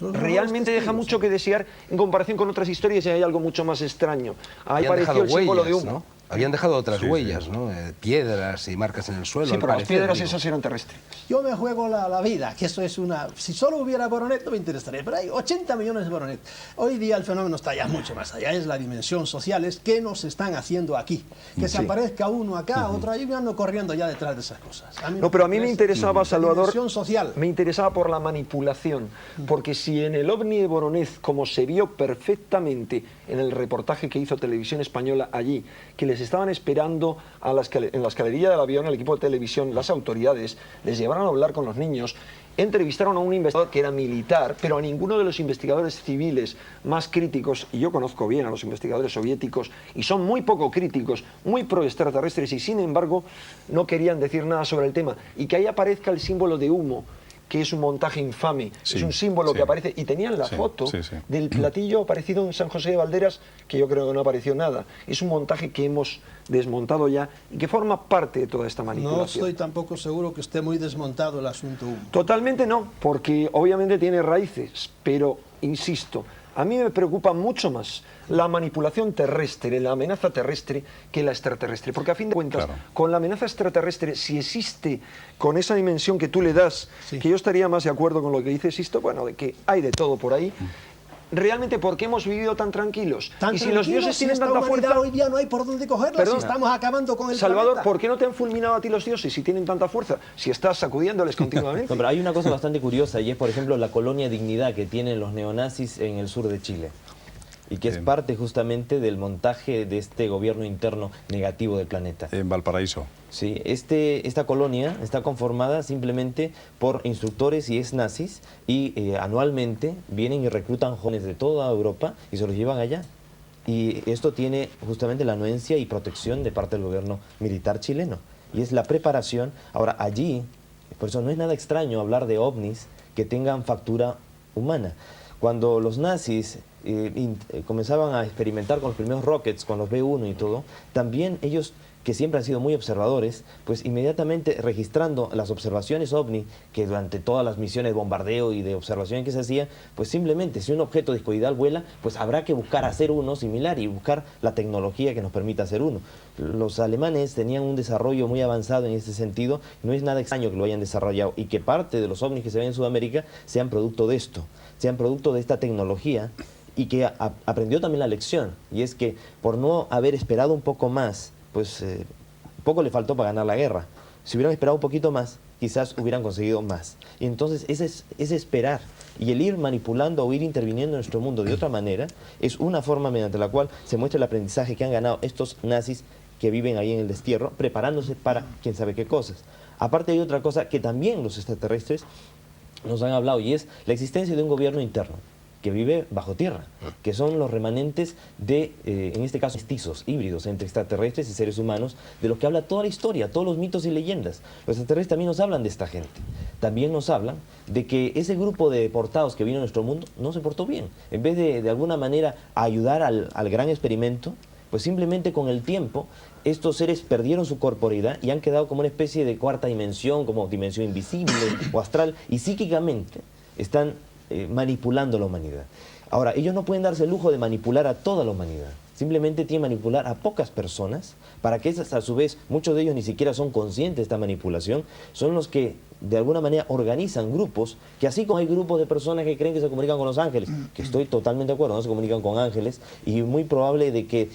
realmente deja mucho que desear en comparación con otras historias, y hay algo mucho más extraño. Ahí apareció el símbolo de humo. ¿no? Habían dejado otras huellas, ¿no? Piedras y marcas en el suelo. Sí, pero las piedras esas eran terrestres. Yo me juego la vida, que eso es una... Si solo hubiera Voronet no me interesaría, pero hay 80 millones de Voronet. Hoy día el fenómeno está ya mucho más allá, es la dimensión social, es qué nos están haciendo aquí. Que se aparezca uno acá, otro ahí, yo ando corriendo ya detrás de esas cosas. No, pero a mí me interesaba, Salvador, dimensión social. Me interesaba por la manipulación, porque si en el ovni de Voronezh, como se vio perfectamente en el reportaje que hizo Televisión Española allí, que les estaban esperando en la escalerilla del avión, el equipo de televisión, las autoridades, les llevaron a hablar con los niños, entrevistaron a un investigador que era militar, pero a ninguno de los investigadores civiles más críticos, y yo conozco bien a los investigadores soviéticos, y son muy poco críticos, muy pro extraterrestres, y sin embargo no querían decir nada sobre el tema. Y que ahí aparezca el símbolo de humo, que es un montaje infame, es un símbolo que aparece, y tenían la foto del platillo aparecido en San José de Valderas, que yo creo que no apareció nada. Es un montaje que hemos desmontado ya y que forma parte de toda esta manipulación. No estoy tampoco seguro que esté muy desmontado el asunto humo. Totalmente no, porque obviamente tiene raíces, pero insisto, a mí me preocupa mucho más la manipulación terrestre, la amenaza terrestre, que la extraterrestre. Porque a fin de cuentas, con la amenaza extraterrestre, si existe con esa dimensión que tú le das, que yo estaría más de acuerdo con lo que dice Sisto, bueno, de que hay de todo por ahí, realmente, ¿por qué hemos vivido tan tranquilos? Y si los dioses tienen tanta fuerza... Hoy día no hay por dónde cogerla, si estamos acabando con el Salvador, planeta. ¿por qué no te han fulminado a ti los dioses si tienen tanta fuerza? Si estás sacudiéndoles continuamente. No, pero hay una cosa bastante curiosa, y es, por ejemplo, la colonia Dignidad que tienen los neonazis en el sur de Chile, y que es parte justamente del montaje de este gobierno interno negativo del planeta. En Valparaíso. Sí, esta colonia está conformada simplemente por instructores y ex-nazis, y anualmente vienen y reclutan jóvenes de toda Europa y se los llevan allá. Y esto tiene justamente la anuencia y protección de parte del gobierno militar chileno. Y es la preparación. Ahora, allí, por eso no es nada extraño hablar de ovnis que tengan factura humana. Cuando los nazis comenzaban a experimentar con los primeros rockets, con los B-1 y todo, también ellos, que siempre han sido muy observadores, pues inmediatamente registrando las observaciones OVNI, que durante todas las misiones de bombardeo y de observación que se hacían, pues simplemente si un objeto discoidal vuela, pues habrá que buscar hacer uno similar y buscar la tecnología que nos permita hacer uno. Los alemanes tenían un desarrollo muy avanzado en este sentido, no es nada extraño que lo hayan desarrollado y que parte de los OVNIs que se ven en Sudamérica sean producto de esto, sean producto de esta tecnología, y que aprendió también la lección, y es que por no haber esperado un poco más, pues poco le faltó para ganar la guerra. Si hubieran esperado un poquito más, quizás hubieran conseguido más. Y entonces ese esperar y el ir manipulando o ir interviniendo en nuestro mundo de otra manera es una forma mediante la cual se muestra el aprendizaje que han ganado estos nazis que viven ahí en el destierro, preparándose para quién sabe qué cosas. Aparte hay otra cosa que también los extraterrestres nos han hablado, y es la existencia de un gobierno interno que vive bajo tierra, que son los remanentes de, en este caso, mestizos, híbridos entre extraterrestres y seres humanos, de los que habla toda la historia, todos los mitos y leyendas. Los extraterrestres también nos hablan de esta gente. También nos hablan de que ese grupo de deportados que vino a nuestro mundo no se portó bien. En vez de alguna manera, ayudar al gran experimento, pues simplemente con el tiempo estos seres perdieron su corporeidad y han quedado como una especie de cuarta dimensión, como dimensión invisible o astral, y psíquicamente están manipulando a la humanidad. Ahora, ellos no pueden darse el lujo de manipular a toda la humanidad. Simplemente tienen que manipular a pocas personas para que esas, a su vez, muchos de ellos ni siquiera son conscientes de esta manipulación, son los que de alguna manera organizan grupos, que así como hay grupos de personas que creen que se comunican con los ángeles, que estoy totalmente de acuerdo, no se comunican con ángeles, y muy probable de que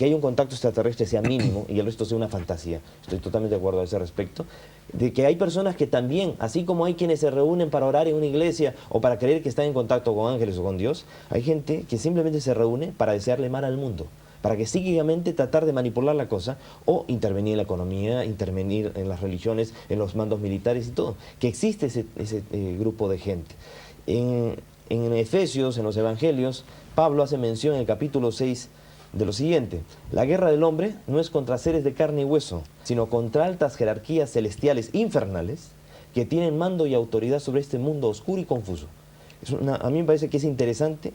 haya un contacto extraterrestre sea mínimo y el resto sea una fantasía. Estoy totalmente de acuerdo a ese respecto. De que hay personas que también, así como hay quienes se reúnen para orar en una iglesia o para creer que están en contacto con ángeles o con Dios, hay gente que simplemente se reúne para desearle mal al mundo, para que psíquicamente tratar de manipular la cosa o intervenir en la economía, intervenir en las religiones, en los mandos militares y todo. Que existe ese grupo de gente. En Efesios, en los Evangelios, Pablo hace mención en el capítulo 6 de lo siguiente: la guerra del hombre no es contra seres de carne y hueso, sino contra altas jerarquías celestiales infernales que tienen mando y autoridad sobre este mundo oscuro y confuso. A mí me parece que es interesante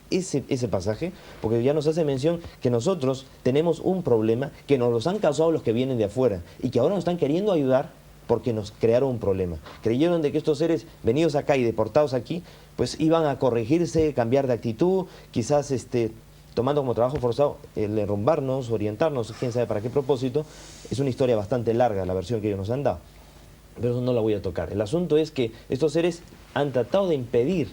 ese pasaje, porque ya nos hace mención que nosotros tenemos un problema que nos los han causado los que vienen de afuera y que ahora nos están queriendo ayudar porque nos crearon un problema. Creyeron de que estos seres venidos acá y deportados aquí, pues iban a corregirse, cambiar de actitud, quizás tomando como trabajo forzado el derrumbarnos, orientarnos, quién sabe para qué propósito. Es una historia bastante larga la versión que ellos nos han dado, pero eso no la voy a tocar. El asunto es que estos seres han tratado de impedir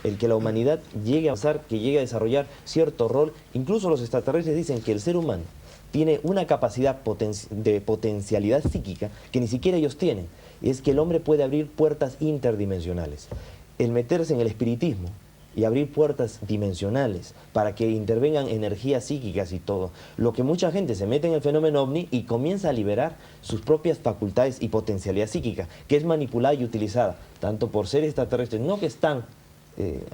el que la humanidad llegue a avanzar, que llegue a desarrollar cierto rol. Incluso los extraterrestres dicen que el ser humano tiene una capacidad de potencialidad psíquica que ni siquiera ellos tienen. Es que el hombre puede abrir puertas interdimensionales. El meterse en el espiritismo y abrir puertas dimensionales para que intervengan energías psíquicas y todo. Lo que mucha gente se mete en el fenómeno ovni y comienza a liberar sus propias facultades y potencialidad psíquica, que es manipulada y utilizada tanto por seres extraterrestres, no que están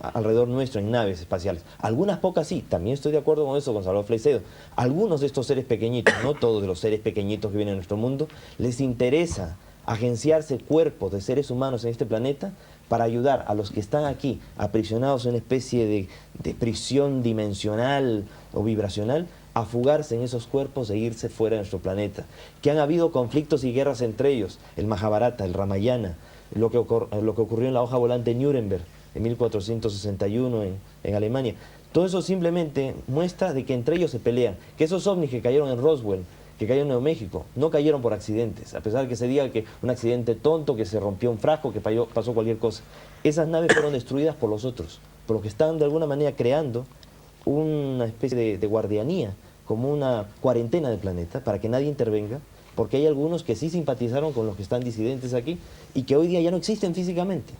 alrededor nuestro en naves espaciales. Algunas pocas sí, también estoy de acuerdo con eso, con Salvador Fleisedo. Algunos de estos seres pequeñitos, no todos de los seres pequeñitos que vienen a nuestro mundo, les interesa agenciarse cuerpos de seres humanos en este planeta para ayudar a los que están aquí aprisionados en una especie de prisión dimensional o vibracional a fugarse en esos cuerpos e irse fuera de nuestro planeta. Que han habido conflictos y guerras entre ellos, el Mahabharata, el Ramayana, lo que ocurrió en la hoja volante de Nuremberg en 1461 en Alemania. Todo eso simplemente muestra de que entre ellos se pelean, que esos ovnis que cayeron en Roswell, que cayeron en Nuevo México, no cayeron por accidentes, a pesar de que se diga que un accidente tonto, que se rompió un frasco, que pasó cualquier cosa. Esas naves fueron destruidas por los otros, por los que están de alguna manera creando una especie de guardianía, como una cuarentena del planeta, para que nadie intervenga, porque hay algunos que sí simpatizaron con los que están disidentes aquí y que hoy día ya no existen físicamente.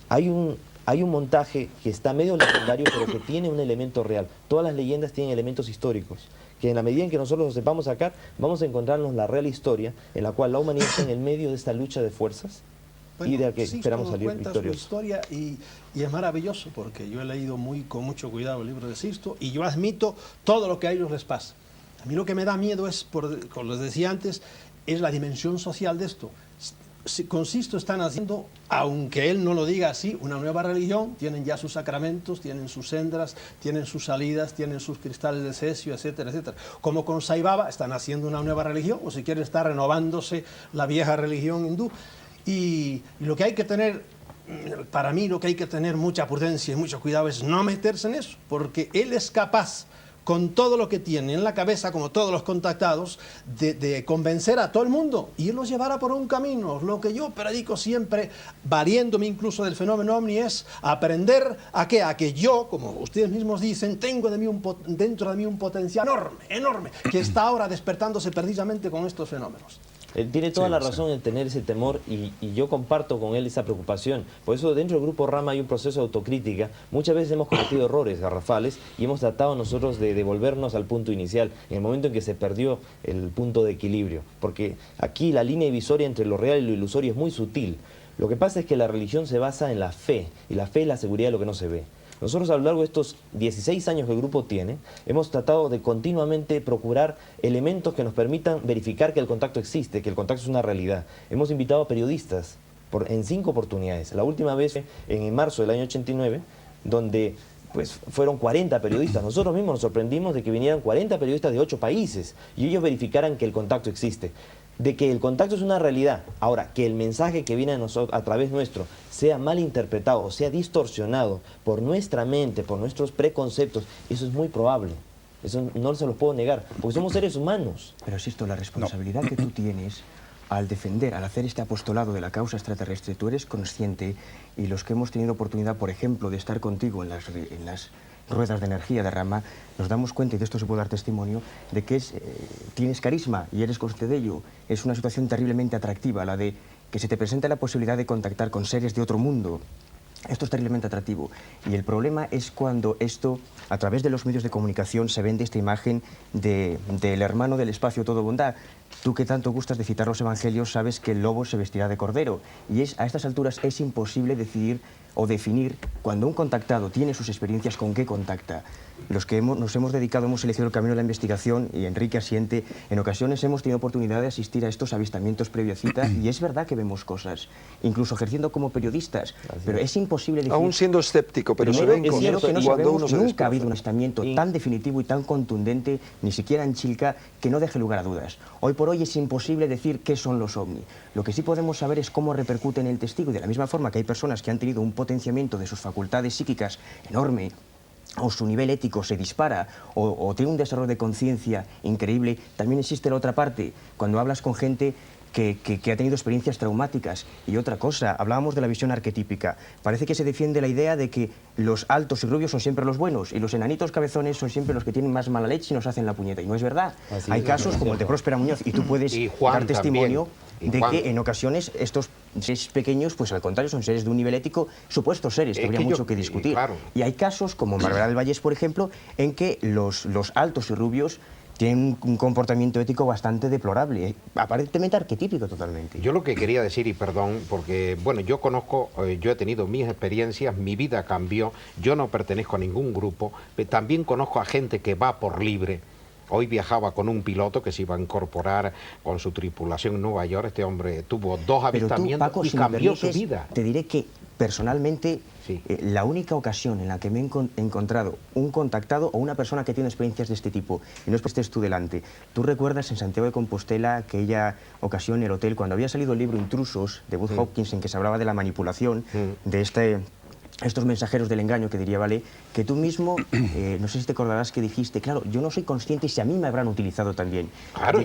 Hay un montaje que está medio legendario, pero que tiene un elemento real. Todas las leyendas tienen elementos históricos, que en la medida en que nosotros los sepamos sacar, vamos a encontrarnos la real historia en la cual la humanidad está en el medio de esta lucha de fuerzas y de la que esperamos salir victoriosos. Su historia y es maravilloso, porque yo he leído con mucho cuidado el libro de Sisto y yo admito todo lo que a ellos les pasa. A mí lo que me da miedo es, como les decía antes, es la dimensión social de esto. Con Sisto están haciendo, aunque él no lo diga así, una nueva religión. Tienen ya sus sacramentos, tienen sus sendas, tienen sus salidas, tienen sus cristales de cesio, etcétera, etcétera. Como con Sai Baba están haciendo una nueva religión, o si quieren está renovándose la vieja religión hindú. Y lo que hay que tener, para mí lo que hay que tener mucha prudencia y mucho cuidado es no meterse en eso, porque él es capaz, con todo lo que tiene en la cabeza, como todos los contactados, de convencer a todo el mundo y él los llevará por un camino. Lo que yo predico siempre, valiéndome incluso del fenómeno ovni, es aprender a que yo, como ustedes mismos dicen, tengo dentro de mí un potencial enorme, enorme, que está ahora despertándose precisamente con estos fenómenos. Él tiene toda la razón en tener ese temor y yo comparto con él esa preocupación. Por eso dentro del Grupo Rama hay un proceso de autocrítica. Muchas veces hemos cometido errores garrafales y hemos tratado nosotros de devolvernos al punto inicial, en el momento en que se perdió el punto de equilibrio. Porque aquí la línea divisoria entre lo real y lo ilusorio es muy sutil. Lo que pasa es que la religión se basa en la fe, y la fe es la seguridad de lo que no se ve. Nosotros a lo largo de estos 16 años que el grupo tiene, hemos tratado de continuamente procurar elementos que nos permitan verificar que el contacto existe, que el contacto es una realidad. Hemos invitado a periodistas en 5 oportunidades. La última vez en marzo del año 89, donde pues fueron 40 periodistas. Nosotros mismos nos sorprendimos de que vinieran 40 periodistas de 8 países y ellos verificaran que el contacto existe. De que el contacto es una realidad. Ahora, que el mensaje que viene a través nuestro sea mal interpretado o sea distorsionado por nuestra mente, por nuestros preconceptos, eso es muy probable. Eso no se los puedo negar, porque somos seres humanos. Pero Sisto, la responsabilidad que tú tienes al defender, al hacer este apostolado de la causa extraterrestre, tú eres consciente, y los que hemos tenido oportunidad, por ejemplo, de estar contigo en las ruedas de energía de Rama, nos damos cuenta, y de esto se puede dar testimonio, de que tienes carisma y eres consciente de ello. Es una situación terriblemente atractiva, la de que se te presenta la posibilidad de contactar con seres de otro mundo. Esto es terriblemente atractivo. Y el problema es cuando esto, a través de los medios de comunicación, se vende esta imagen del hermano del espacio todo bondad. Tú que tanto gustas de citar los evangelios, sabes que el lobo se vestirá de cordero. Y a estas alturas es imposible decidir o definir cuando un contactado tiene sus experiencias con qué contacta. Los que nos hemos dedicado, hemos elegido el camino de la investigación, y Enrique asiente, en ocasiones hemos tenido oportunidad de asistir a estos avistamientos previa cita, y es verdad que vemos cosas, incluso ejerciendo como periodistas, pero es imposible decir... Aún siendo escéptico, pero se primero, ven primero cosas que no cuando sabemos, uno se nunca ha habido un desplaza. avistamiento tan definitivo y tan contundente, ni siquiera en Chilca, que no deje lugar a dudas. Hoy por hoy es imposible decir qué son los ovni. Lo que sí podemos saber es cómo repercute en el testigo, y de la misma forma que hay personas que han tenido un potenciamiento de sus facultades psíquicas enorme, o su nivel ético se dispara, o tiene un desarrollo de conciencia increíble, también existe la otra parte, cuando hablas con gente que ha tenido experiencias traumáticas. Y otra cosa, hablábamos de la visión arquetípica. Parece que se defiende la idea de que los altos y rubios son siempre los buenos, y los enanitos cabezones son siempre los que tienen más mala leche y nos hacen la puñeta. Y no es verdad. Hay casos como el de Próspera Muñoz, y tú puedes dar testimonio de que en ocasiones estos seres pequeños, pues al contrario, son seres de un nivel ético, supuestos seres, que habría mucho que discutir. claro. Y hay casos, como en Barberá del Vallés, por ejemplo, en que los altos y rubios tienen un comportamiento ético bastante deplorable, aparentemente arquetípico totalmente. Yo lo que quería decir, y perdón, porque bueno, yo conozco, yo he tenido mis experiencias, mi vida cambió, yo no pertenezco a ningún grupo, pero también conozco a gente que va por libre. Hoy viajaba con un piloto que se iba a incorporar con su tripulación en Nueva York. Este hombre tuvo 2 Pero tú, avistamientos Paco, y si me cambió su permites, vida. te diré que personalmente Sí. la única ocasión en la que me he encontrado un contactado o una persona que tiene experiencias de este tipo, y no es que estés tú delante. ¿Tú recuerdas en Santiago de Compostela aquella ocasión en el hotel cuando había salido el libro Intrusos de Booth Hopkins, en que se hablaba de la manipulación de estos mensajeros del engaño, que diría Vale, que tú mismo, no sé si te acordarás que dijiste, claro, yo no soy consciente si a mí me habrán utilizado también. Claro,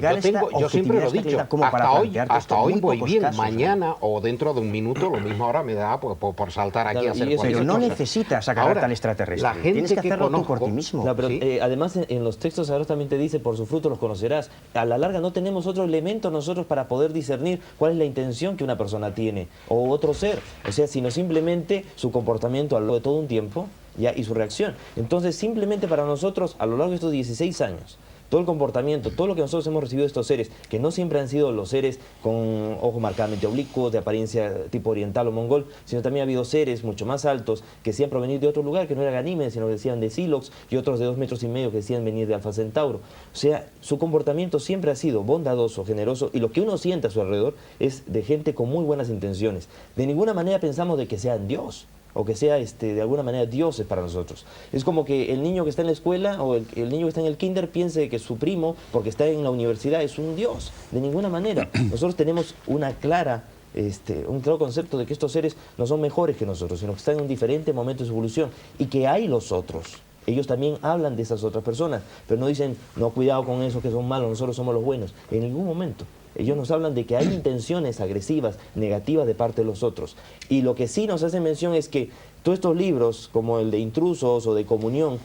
yo siempre lo he dicho, hasta hoy voy bien, casos, mañana o dentro de un minuto, lo mismo ahora me da por saltar aquí a hacer cualquier pero no cosa. necesitas agarrarte Ahora, al extraterrestre, la gente tienes que hacerlo tú conozco, por ti mismo. No, pero Sí. además en los textos sagrados también te dice, por su fruto los conocerás. A la larga no tenemos otro elemento nosotros para poder discernir cuál es la intención que una persona tiene, o otro ser, o sea, sino simplemente su comportamiento a lo largo de todo un tiempo y su reacción. Entonces, simplemente para nosotros, a lo largo de estos 16 años, todo el comportamiento, todo lo que nosotros hemos recibido de estos seres, que no siempre han sido los seres con ojos marcadamente oblicuos, de apariencia tipo oriental o mongol, sino también ha habido seres mucho más altos que decían provenir de otro lugar, que no era Ganímedes, sino que decían de Silox, y otros de 2,5 metros que decían venir de Alfa Centauro. O sea, su comportamiento siempre ha sido bondadoso, generoso, y lo que uno siente a su alrededor es de gente con muy buenas intenciones. De ninguna manera pensamos de que sean Dios, o que sea de alguna manera dioses para nosotros. Es como que el niño que está en la escuela o el niño que está en el kinder piense que su primo, porque está en la universidad, es un dios. De ninguna manera. Nosotros tenemos un claro concepto de que estos seres no son mejores que nosotros, sino que están en un diferente momento de su evolución y que hay los otros. Ellos también hablan de esas otras personas, pero no dicen, no, cuidado con esos que son malos, nosotros somos los buenos. En ningún momento. Ellos nos hablan de que hay intenciones agresivas, negativas de parte de los otros. Y lo que sí nos hace mención es que todos estos libros, como el de Intrusos o de Comunión,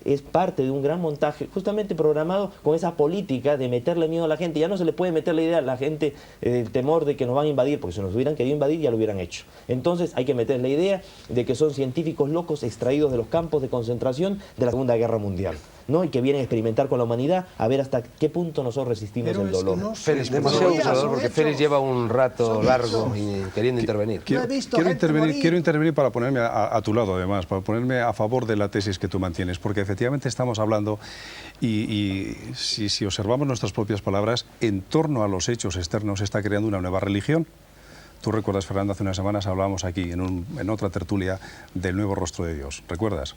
es parte de un gran montaje justamente programado con esa política de meterle miedo a la gente. Ya no se le puede meter la idea a la gente, el temor de que nos van a invadir, porque si nos hubieran querido invadir ya lo hubieran hecho. Entonces hay que meter la idea de que son científicos locos extraídos de los campos de concentración de la Segunda Guerra Mundial. ¿no? Y que vienen a experimentar con la humanidad, a ver hasta qué punto nosotros resistimos el dolor. No Félix, demasiado Salvador, porque Félix lleva un rato largo y queriendo intervenir. Quiero intervenir para ponerme a tu lado, además, para ponerme a favor de la tesis que tú mantienes, porque efectivamente estamos hablando, y si observamos nuestras propias palabras, en torno a los hechos externos se está creando una nueva religión. Tú recuerdas, Fernando, hace unas semanas hablábamos aquí, en otra tertulia, del nuevo rostro de Dios, ¿recuerdas?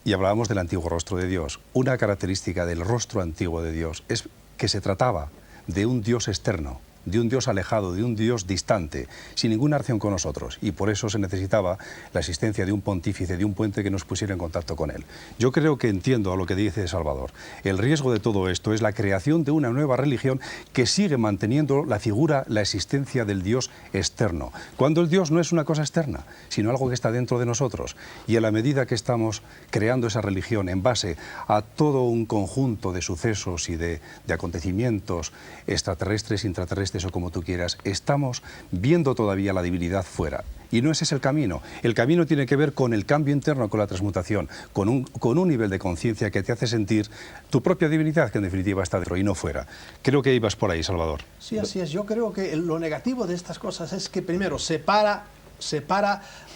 Y hablábamos del antiguo rostro de Dios. Una característica del rostro antiguo de Dios es que se trataba de un Dios externo, de un Dios alejado, de un Dios distante, sin ninguna acción con nosotros, y por eso se necesitaba la existencia de un pontífice, de un puente que nos pusiera en contacto con él. Yo creo que entiendo a lo que dice Salvador. El riesgo de todo esto es la creación de una nueva religión que sigue manteniendo la figura, la existencia del Dios externo, cuando el Dios no es una cosa externa, sino algo que está dentro de nosotros. Y a la medida que estamos creando esa religión en base a todo un conjunto de sucesos y de acontecimientos extraterrestres, intraterrestres, o como tú quieras, estamos viendo todavía la divinidad fuera. Y no ese es el camino. El camino tiene que ver con el cambio interno, con la transmutación, con un nivel de conciencia que te hace sentir tu propia divinidad, que en definitiva está dentro y no fuera. Creo que ibas por ahí, Salvador. Sí, así es. Yo creo que lo negativo de estas cosas es que primero separa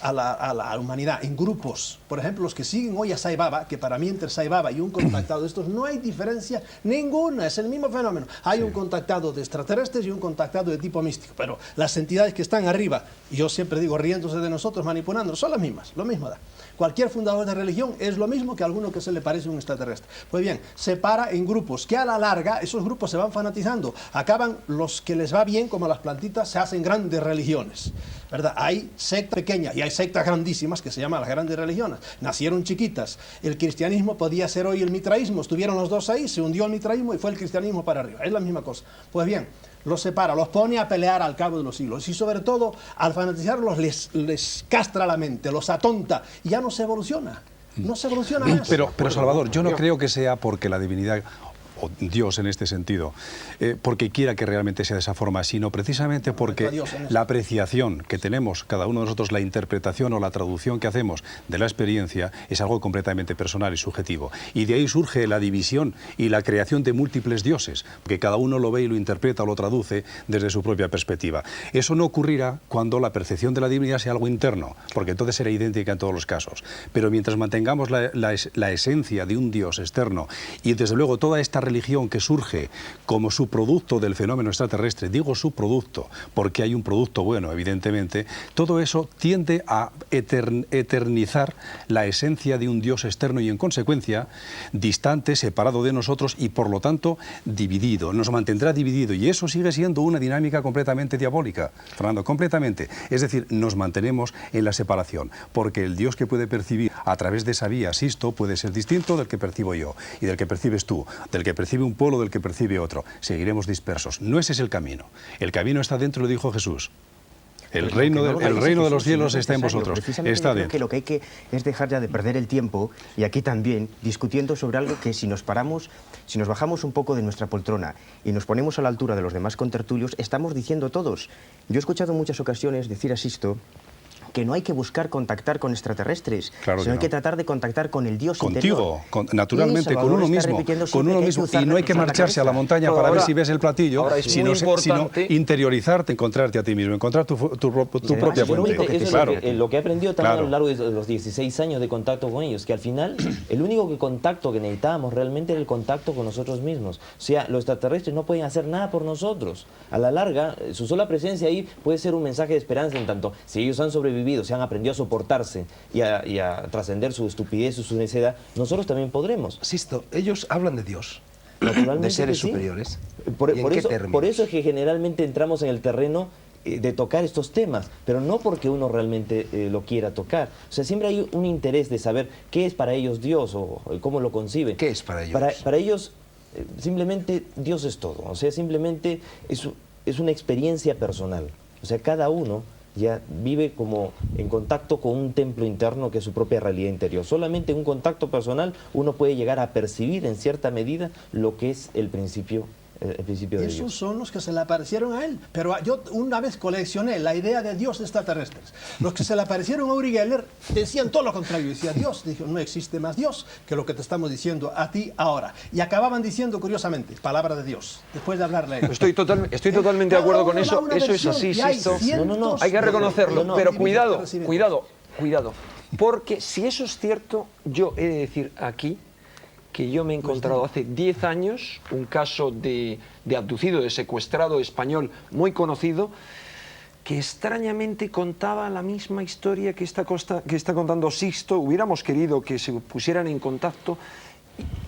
a la humanidad en grupos. Por ejemplo, los que siguen hoy a Sai Baba, que para mí entre Sai Baba y un contactado de estos no hay diferencia ninguna, es el mismo fenómeno. Hay un contactado de extraterrestres y un contactado de tipo místico, pero las entidades que están arriba, y yo siempre digo riéndose de nosotros, manipulándonos, son las mismas, lo mismo da. Cualquier fundador de religión es lo mismo que alguno que se le parece a un extraterrestre. Pues bien, separa en grupos, que a la larga esos grupos se van fanatizando. Acaban los que les va bien, como las plantitas, se hacen grandes religiones, ¿verdad? Hay sectas pequeñas y hay sectas grandísimas que se llaman las grandes religiones. Nacieron chiquitas. El cristianismo podía ser hoy el mitraísmo. Estuvieron los dos ahí, se hundió el mitraísmo y fue el cristianismo para arriba. Es la misma cosa. Pues bien, los separa, los pone a pelear al cabo de los siglos y sobre todo al fanatizarlos les castra la mente, los atonta y ya no se evoluciona, no se evoluciona más. Pero Salvador, yo no creo que sea porque la divinidad o Dios en este sentido, porque quiera que realmente sea de esa forma, sino precisamente porque la apreciación que tenemos cada uno de nosotros, la interpretación o la traducción que hacemos de la experiencia es algo completamente personal y subjetivo. Y de ahí surge la división y la creación de múltiples dioses, que cada uno lo ve y lo interpreta o lo traduce desde su propia perspectiva. Eso no ocurrirá cuando la percepción de la divinidad sea algo interno, porque entonces será idéntica en todos los casos. Pero mientras mantengamos la esencia de un Dios externo y desde luego toda esta religión que surge como subproducto del fenómeno extraterrestre, digo subproducto porque hay un producto bueno, evidentemente, todo eso tiende a eternizar la esencia de un Dios externo y en consecuencia distante, separado de nosotros y por lo tanto dividido, nos mantendrá dividido y eso sigue siendo una dinámica completamente diabólica, Fernando, completamente. Es decir, nos mantenemos en la separación, porque el Dios que puede percibir a través de esa vía, Sisto, puede ser distinto del que percibo yo y del que percibes tú, del que percibe un pueblo, del que percibe otro. Seguiremos dispersos. No ese es el camino. El camino está dentro, lo dijo Jesús. El reino de los cielos está en vosotros. Está yo creo dentro. que lo que hay que es dejar ya de perder el tiempo, y aquí también, discutiendo sobre algo que si nos bajamos un poco de nuestra poltrona y nos ponemos a la altura de los demás contertulios, estamos diciendo todos. Yo he escuchado en muchas ocasiones decir a Sisto que no hay que buscar contactar con extraterrestres, claro sino hay no. que tratar de contactar con el Dios Contigo, interior. naturalmente, con uno mismo. Y no hay que marcharse a la montaña para ver si ves el platillo, sino interiorizarte, encontrarte a ti mismo, encontrar tu propia fuente. Eso es lo que he aprendido también a lo largo de los 16 años de contacto con ellos, que al final el único contacto que necesitábamos realmente era el contacto con nosotros mismos. O sea, los extraterrestres no pueden hacer nada por nosotros. A la larga, su sola presencia ahí puede ser un mensaje de esperanza, en tanto si ellos han sobrevivido, se han aprendido a soportarse y a trascender su estupidez, su necedad, nosotros también podremos. Sisto, ellos hablan de Dios, Naturalmente de seres sí. superiores. Por ¿Y en qué términos? por eso es que generalmente entramos en el terreno de tocar estos temas, pero no porque uno realmente lo quiera tocar. O sea, siempre hay un interés de saber qué es para ellos Dios o cómo lo conciben. ¿Qué es para ellos? Para ellos, simplemente Dios es todo. O sea, simplemente es una experiencia personal. O sea, cada uno ya vive como en contacto con un templo interno que es su propia realidad interior. Solamente en un contacto personal uno puede llegar a percibir en cierta medida lo que es el principio el principio de Esos Dios. son los que se le aparecieron a él. Pero yo una vez coleccioné la idea de Dios extraterrestres. Los que se le aparecieron a Uri Geller decían todo lo contrario. Decía Dios, dijo, no existe más Dios que lo que te estamos diciendo a ti ahora. Y acababan diciendo, curiosamente, palabra de Dios, después de hablarle a él. Estoy totalmente de acuerdo con eso. Eso es así, Sisto. No, Hay que reconocerlo, pero cuidado, recibimientos. cuidado. Porque si eso es cierto, yo he de decir aquí que yo me he encontrado hace 10 años un caso de abducido, de secuestrado español muy conocido, que extrañamente contaba la misma historia que está contando Sixto. Hubiéramos querido que se pusieran en contacto,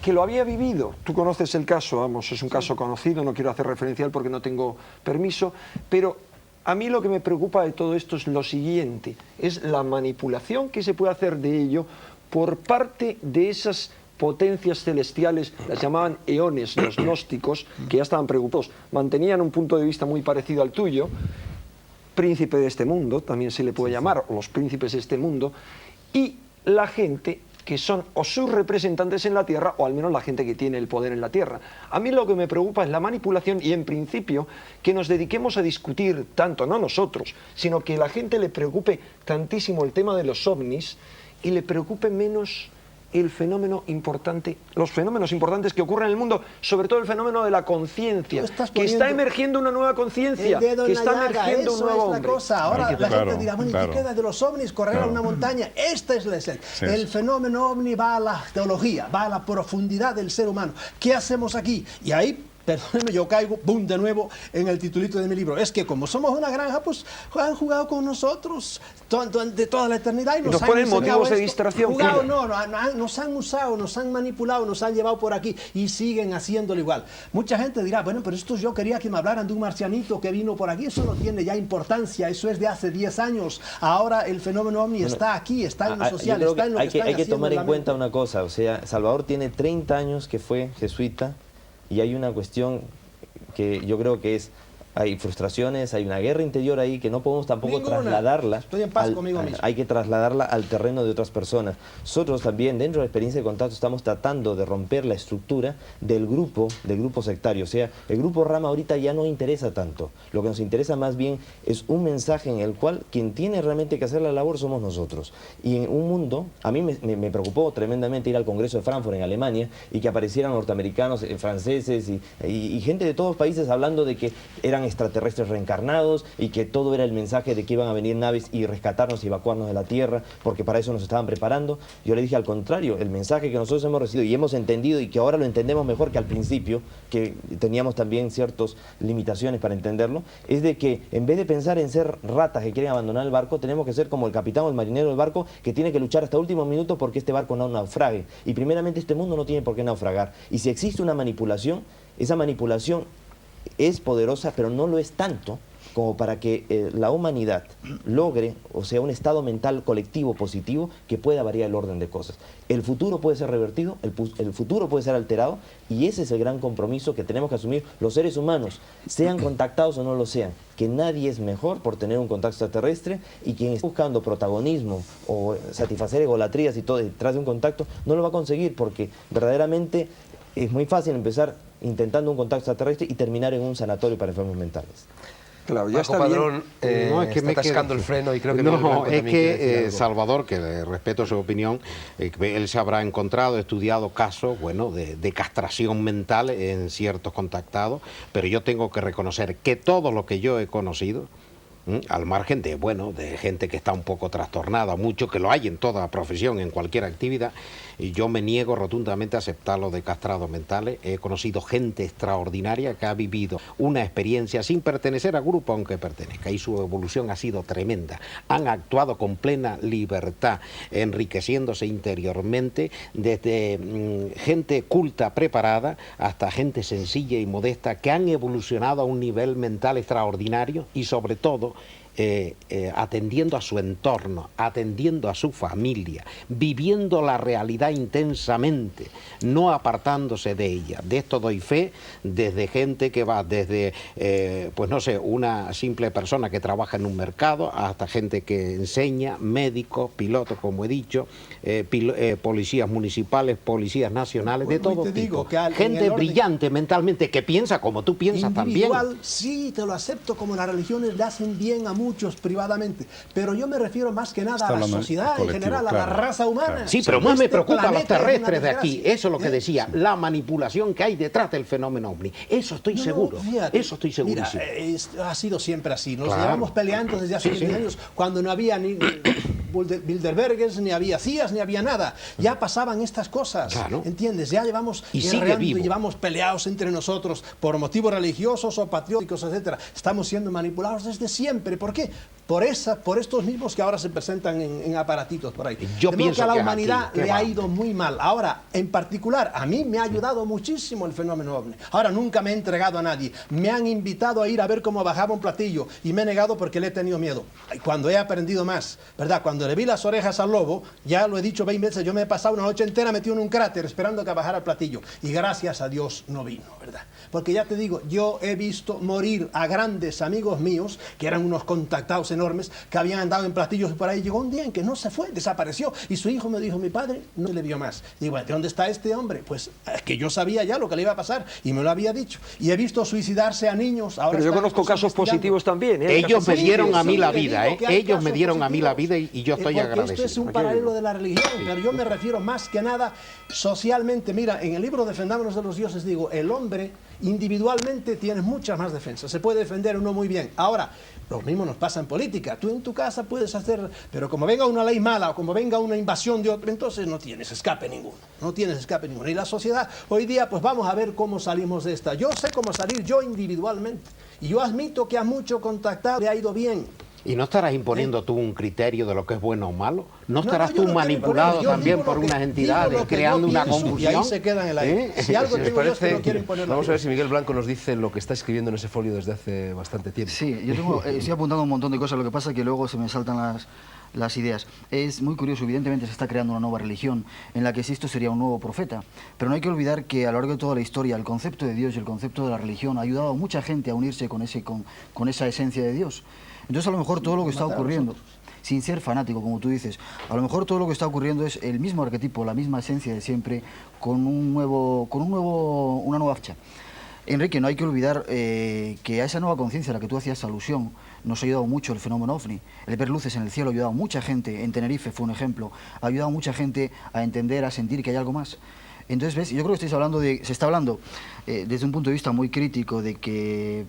que lo había vivido. Tú conoces el caso, vamos, es un caso conocido, no quiero hacer referencia a él porque no tengo permiso, pero a mí lo que me preocupa de todo esto es lo siguiente, es la manipulación que se puede hacer de ello por parte de esas potencias celestiales, las llamaban eones, los gnósticos, que ya estaban preocupados, mantenían un punto de vista muy parecido al tuyo, príncipe de este mundo, también se le puede llamar, o los príncipes de este mundo, y la gente que son o sus representantes en la Tierra, o al menos la gente que tiene el poder en la Tierra. A mí lo que me preocupa es la manipulación y, en principio, que nos dediquemos a discutir tanto, no nosotros, sino que a la gente le preocupe tantísimo el tema de los ovnis y le preocupe menos el fenómeno importante, los fenómenos importantes que ocurren en el mundo, sobre todo el fenómeno de la conciencia, que está emergiendo una nueva conciencia, que está emergiendo un nuevo hombre. Ahora la Claro, gente dirá, bueno, ¿y claro. qué queda de los ovnis? Correr a una montaña. Esta es la esencia. El fenómeno ovni va a la teología, va a la profundidad del ser humano. ¿Qué hacemos aquí? Y ahí, perdónenme, yo caigo, boom, de nuevo en el titulito de mi libro. Es que como somos una granja, pues han jugado con nosotros de toda la eternidad y nos han ponen enseñado motivos de esto. distracción. Jugado, Claro. no, nos han usado, nos han manipulado, nos han llevado por aquí y siguen haciéndolo igual. Mucha gente dirá, bueno, pero esto yo quería que me hablaran de un marcianito que vino por aquí. Eso no tiene ya importancia, eso es de hace 10 años. Ahora el fenómeno ovni está aquí, está en lo social, yo creo está en lo que hay que haciendo tomar en en la cuenta mente. una cosa, o sea, Salvador tiene 30 años que fue jesuita y hay una cuestión que yo creo que es, hay frustraciones, hay una guerra interior ahí que no podemos tampoco Ninguna. trasladarla. Estoy en paz conmigo mismo. Hay que trasladarla al terreno de otras personas. Nosotros también, dentro de la experiencia de contacto, estamos tratando de romper la estructura del grupo sectario. O sea, el grupo Rama ahorita ya no interesa tanto. Lo que nos interesa más bien es un mensaje en el cual quien tiene realmente que hacer la labor somos nosotros. Y en un mundo, a mí me preocupó tremendamente ir al Congreso de Frankfurt en Alemania y que aparecieran norteamericanos, franceses y gente de todos los países hablando de que eran extraterrestres reencarnados y que todo era el mensaje de que iban a venir naves y rescatarnos y evacuarnos de la Tierra, porque para eso nos estaban preparando. Yo le dije al contrario, el mensaje que nosotros hemos recibido y hemos entendido y que ahora lo entendemos mejor que al principio, que teníamos también ciertas limitaciones para entenderlo, es de que en vez de pensar en ser ratas que quieren abandonar el barco, tenemos que ser como el capitán o el marinero del barco que tiene que luchar hasta el último minuto porque este barco no naufrague. Y primeramente este mundo no tiene por qué naufragar. Y si existe una manipulación, esa manipulación es poderosa, pero no lo es tanto como para que la humanidad logre, o sea, un estado mental colectivo positivo que pueda variar el orden de cosas. El futuro puede ser revertido, el futuro puede ser alterado, y ese es el gran compromiso que tenemos que asumir los seres humanos, sean contactados o no lo sean, que nadie es mejor por tener un contacto extraterrestre, y quien está buscando protagonismo o satisfacer egolatrías y todo detrás de un contacto, no lo va a conseguir, porque verdaderamente es muy fácil empezar intentando un contacto extraterrestre y terminar en un sanatorio para enfermos mentales. Claro, ya Paco está bien. Padrón No, es que está me atascando quedo- el freno y creo que Miguel No, Blanco es también quiere decir que algo. Salvador, que le respeto su opinión, él se habrá encontrado, estudiado casos, bueno, de castración mental en ciertos contactados, pero yo tengo que reconocer que todo lo que yo he conocido, al margen de, bueno, de gente que está un poco trastornada, mucho que lo hay en toda profesión, en cualquier actividad, y yo me niego rotundamente a aceptar lo de castrados mentales. He conocido gente extraordinaria que ha vivido una experiencia sin pertenecer a grupo, aunque pertenezca, y su evolución ha sido tremenda. Han actuado con plena libertad, enriqueciéndose interiormente, desde gente culta, preparada, hasta gente sencilla y modesta, que han evolucionado a un nivel mental extraordinario y, sobre todo, atendiendo a su entorno, atendiendo a su familia, viviendo la realidad intensamente, no apartándose de ella. De esto doy fe desde gente que va desde, pues no sé, una simple persona que trabaja en un mercado, hasta gente que enseña, médicos, pilotos, como he dicho, policías municipales, policías nacionales, de todo tipo. Gente brillante mentalmente que piensa como tú piensas también. Sí, te lo acepto, como las religiones le hacen bien a muchos privadamente, pero yo me refiero más que nada a la sociedad en general, a la raza humana. Sí, pero más me preocupan los terrestres de aquí. Eso es lo que decía, la manipulación que hay detrás del fenómeno ovni. Eso estoy seguro, fíjate, eso estoy segurísimo. Mira, ha sido siempre así. Nos llevamos peleando desde hace 20 años, cuando no había ni Bilderbergers, ni había CIAs, ni había nada. Ya pasaban estas cosas, ¿entiendes? Ya llevamos llevamos peleados entre nosotros por motivos religiosos o patrióticos, etcétera. Estamos siendo manipulados desde siempre. ¿Por qué? Por estos mismos que ahora se presentan en aparatitos por ahí. Yo pienso que a la humanidad le ha ido muy mal. Ahora, en particular, a mí me ha ayudado muchísimo el fenómeno ovni. Ahora, nunca me he entregado a nadie. Me han invitado a ir a ver cómo bajaba un platillo y me he negado porque le he tenido miedo. Cuando he aprendido más, ¿verdad? Cuando le vi las orejas al lobo, ya lo he dicho 20 veces, yo me he pasado una noche entera metido en un cráter esperando que bajara el platillo. Y gracias a Dios no vino, ¿verdad? Porque ya te digo, yo he visto morir a grandes amigos míos, que eran unos contactados enormes, que habían andado en platillos y por ahí. Llegó un día en que no se fue, desapareció. Y su hijo me dijo, mi padre no le vio más. Y bueno, ¿de dónde está este hombre? Pues es que yo sabía ya lo que le iba a pasar y me lo había dicho. Y he visto suicidarse a niños. Ahora pero yo conozco casos positivos también. Ellos me dieron a mí la vida, ellos me dieron a mí la vida y yo estoy agradecido. Esto es un paralelo de la religión, pero yo me refiero más que nada socialmente. Mira, en el libro Defendámonos de los dioses digo, el hombre individualmente tiene muchas más defensas, se puede defender uno muy bien. Ahora, lo mismo nos pasa en política, tú en tu casa puedes hacer, pero como venga una ley mala o como venga una invasión de otro, entonces no tienes escape ninguno, no tienes escape ninguno. Y la sociedad hoy día, pues vamos a ver cómo salimos de esta. Yo sé cómo salir yo individualmente y yo admito que a mucho contactado le ha ido bien. ¿Y no estarás imponiendo tú un criterio de lo que es bueno o malo? ¿No estarás tú manipulado también por unas entidades, creando una confusión? Y ahí se queda en el aire. Si algo digo yo es que no quiero imponerlo. Vamos a ver si Miguel Blanco nos dice lo que está escribiendo en ese folio desde hace bastante tiempo. Sí, yo estoy apuntando un montón de cosas, lo que pasa es que luego se me saltan las ideas. Es muy curioso, evidentemente se está creando una nueva religión en la que Cristo sería un nuevo profeta, pero no hay que olvidar que a lo largo de toda la historia el concepto de Dios y el concepto de la religión ha ayudado a mucha gente a unirse con esa esencia de Dios. Entonces a lo mejor todo lo que está ocurriendo, sin ser fanático como tú dices, a lo mejor todo lo que está ocurriendo es el mismo arquetipo, la misma esencia de siempre, con una nueva fecha. Enrique, no hay que olvidar que a esa nueva conciencia a la que tú hacías alusión nos ha ayudado mucho el fenómeno OVNI. El ver luces en el cielo ha ayudado a mucha gente, en Tenerife fue un ejemplo, ha ayudado a mucha gente a entender, a sentir que hay algo más. Entonces, ¿ves? Yo creo que se está hablando desde un punto de vista muy crítico de que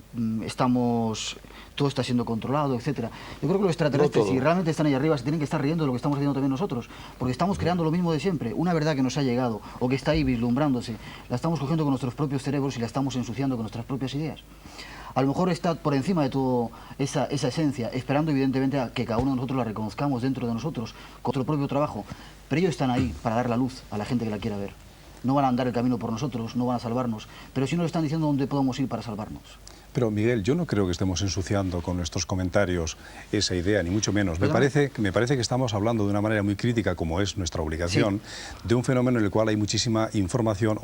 todo está siendo controlado, etcétera. Yo creo que los extraterrestres, si realmente están ahí arriba, se tienen que estar riendo de lo que estamos haciendo también nosotros, porque estamos creando lo mismo de siempre, una verdad que nos ha llegado, o que está ahí vislumbrándose, la estamos cogiendo con nuestros propios cerebros y la estamos ensuciando con nuestras propias ideas. A lo mejor está por encima de todo esa esencia, esperando evidentemente a que cada uno de nosotros la reconozcamos dentro de nosotros, con nuestro propio trabajo, pero ellos están ahí para dar la luz a la gente que la quiera ver. No van a andar el camino por nosotros, no van a salvarnos, pero sí nos están diciendo dónde podemos ir para salvarnos. Pero Miguel, yo no creo que estemos ensuciando con nuestros comentarios esa idea, ni mucho menos. Me parece que estamos hablando de una manera muy crítica, como es nuestra obligación, de un fenómeno en el cual hay muchísima información,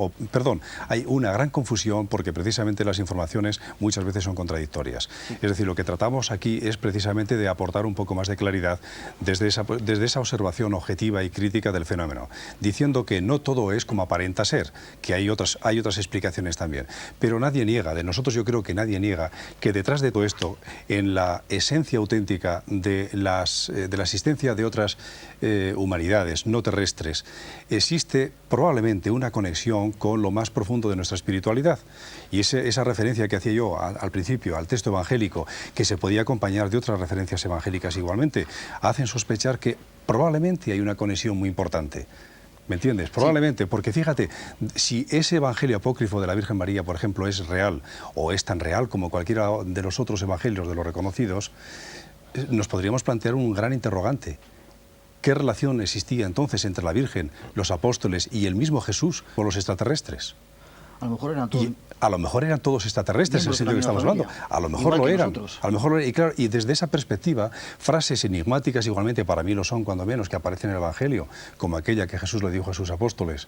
hay una gran confusión porque precisamente las informaciones muchas veces son contradictorias. Es decir, lo que tratamos aquí es precisamente de aportar un poco más de claridad desde esa observación objetiva y crítica del fenómeno, diciendo que no todo es como aparenta ser, que hay otras explicaciones también. Pero nadie niega, de nosotros yo creo que nadie niega que detrás de todo esto, en la esencia auténtica de la existencia de otras humanidades no terrestres, existe probablemente una conexión con lo más profundo de nuestra espiritualidad. Y esa referencia que hacía yo al principio, al texto evangélico, que se podía acompañar de otras referencias evangélicas igualmente, hacen sospechar que probablemente hay una conexión muy importante. ¿Me entiendes? Probablemente, porque fíjate, si ese evangelio apócrifo de la Virgen María, por ejemplo, es real, o es tan real como cualquiera de los otros evangelios de los reconocidos, nos podríamos plantear un gran interrogante. ¿Qué relación existía entonces entre la Virgen, los apóstoles y el mismo Jesús con los extraterrestres? A lo mejor eran todos... Y a lo mejor eran todos extraterrestres, en el sitio que estamos hablando. A lo mejor lo eran. A lo mejor, y claro, y desde esa perspectiva, frases enigmáticas igualmente para mí lo son, cuando menos, que aparecen en el Evangelio, como aquella que Jesús le dijo a sus apóstoles: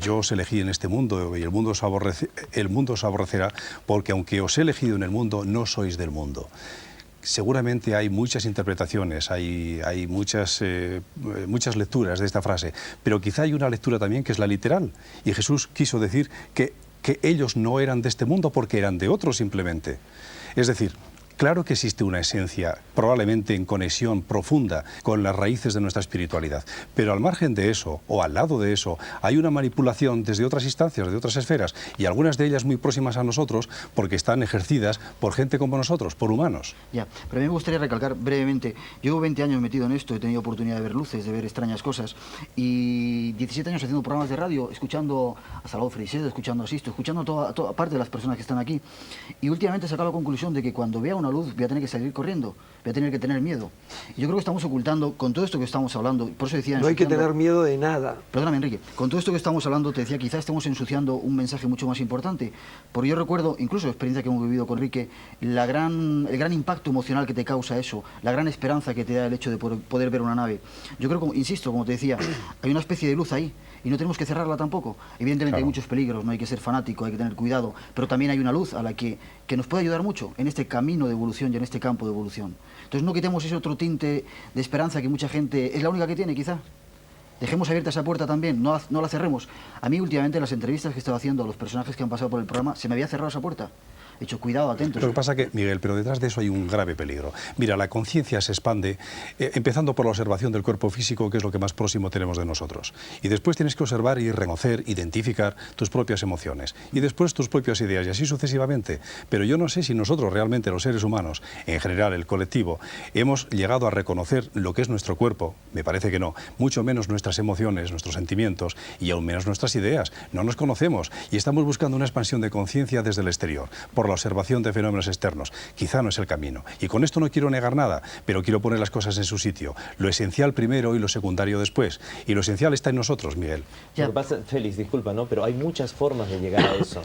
yo os elegí en este mundo y el mundo os aborrecerá, porque aunque os he elegido en el mundo, no sois del mundo. Seguramente hay muchas interpretaciones, hay muchas lecturas de esta frase, pero quizá hay una lectura también que es la literal. Y Jesús quiso decir que ellos no eran de este mundo porque eran de otro simplemente. Es decir, claro que existe una esencia probablemente en conexión profunda con las raíces de nuestra espiritualidad, pero al margen de eso, o al lado de eso, hay una manipulación desde otras instancias, de otras esferas, y algunas de ellas muy próximas a nosotros, porque están ejercidas por gente como nosotros, por humanos. Ya, pero a mí me gustaría recalcar brevemente, yo llevo 20 años metido en esto, he tenido oportunidad de ver luces, de ver extrañas cosas, y 17 años haciendo programas de radio, escuchando a Salvador Freixedo, escuchando a Sisto, escuchando a toda parte de las personas que están aquí, y últimamente he sacado la conclusión de que cuando vea una luz voy a tener que salir corriendo, voy a tener que tener miedo. Y yo creo que estamos ocultando, con todo esto que estamos hablando, por eso decía... No hay que tener miedo de nada. Perdóname, Enrique, con todo esto que estamos hablando, te decía, quizás estemos ensuciando un mensaje mucho más importante, porque yo recuerdo, incluso la experiencia que hemos vivido con Enrique, el gran impacto emocional que te causa eso, la gran esperanza que te da el hecho de poder ver una nave. Yo creo, insisto, como te decía, hay una especie de luz ahí, y no tenemos que cerrarla tampoco. Evidentemente claro, hay muchos peligros, no hay que ser fanático, hay que tener cuidado, pero también hay una luz a la que nos puede ayudar mucho en este camino de evolución y en este campo de evolución. Entonces no quitemos ese otro tinte de esperanza que mucha gente es la única que tiene, quizá. Dejemos abierta esa puerta también, no la cerremos. A mí últimamente en las entrevistas que he estado haciendo a los personajes que han pasado por el programa, se me había cerrado esa puerta. He dicho, cuidado, atentos. Lo que pasa que, Miguel, pero detrás de eso hay un grave peligro. Mira, la conciencia se expande, empezando por la observación del cuerpo físico, que es lo que más próximo tenemos de nosotros. Y después tienes que observar y reconocer, identificar tus propias emociones. Y después tus propias ideas, y así sucesivamente. Pero yo no sé si nosotros realmente, los seres humanos, en general, el colectivo, hemos llegado a reconocer lo que es nuestro cuerpo. Me parece que no. Mucho menos nuestras emociones, nuestros sentimientos, y aún menos nuestras ideas. No nos conocemos y estamos buscando una expansión de conciencia desde el exterior, por la observación de fenómenos externos. Quizá no es el camino. Y con esto no quiero negar nada, pero quiero poner las cosas en su sitio. Lo esencial primero y lo secundario después. Y lo esencial está en nosotros, Miguel. Lo que pasa, Félix, disculpa, ¿no? Pero hay muchas formas de llegar a eso.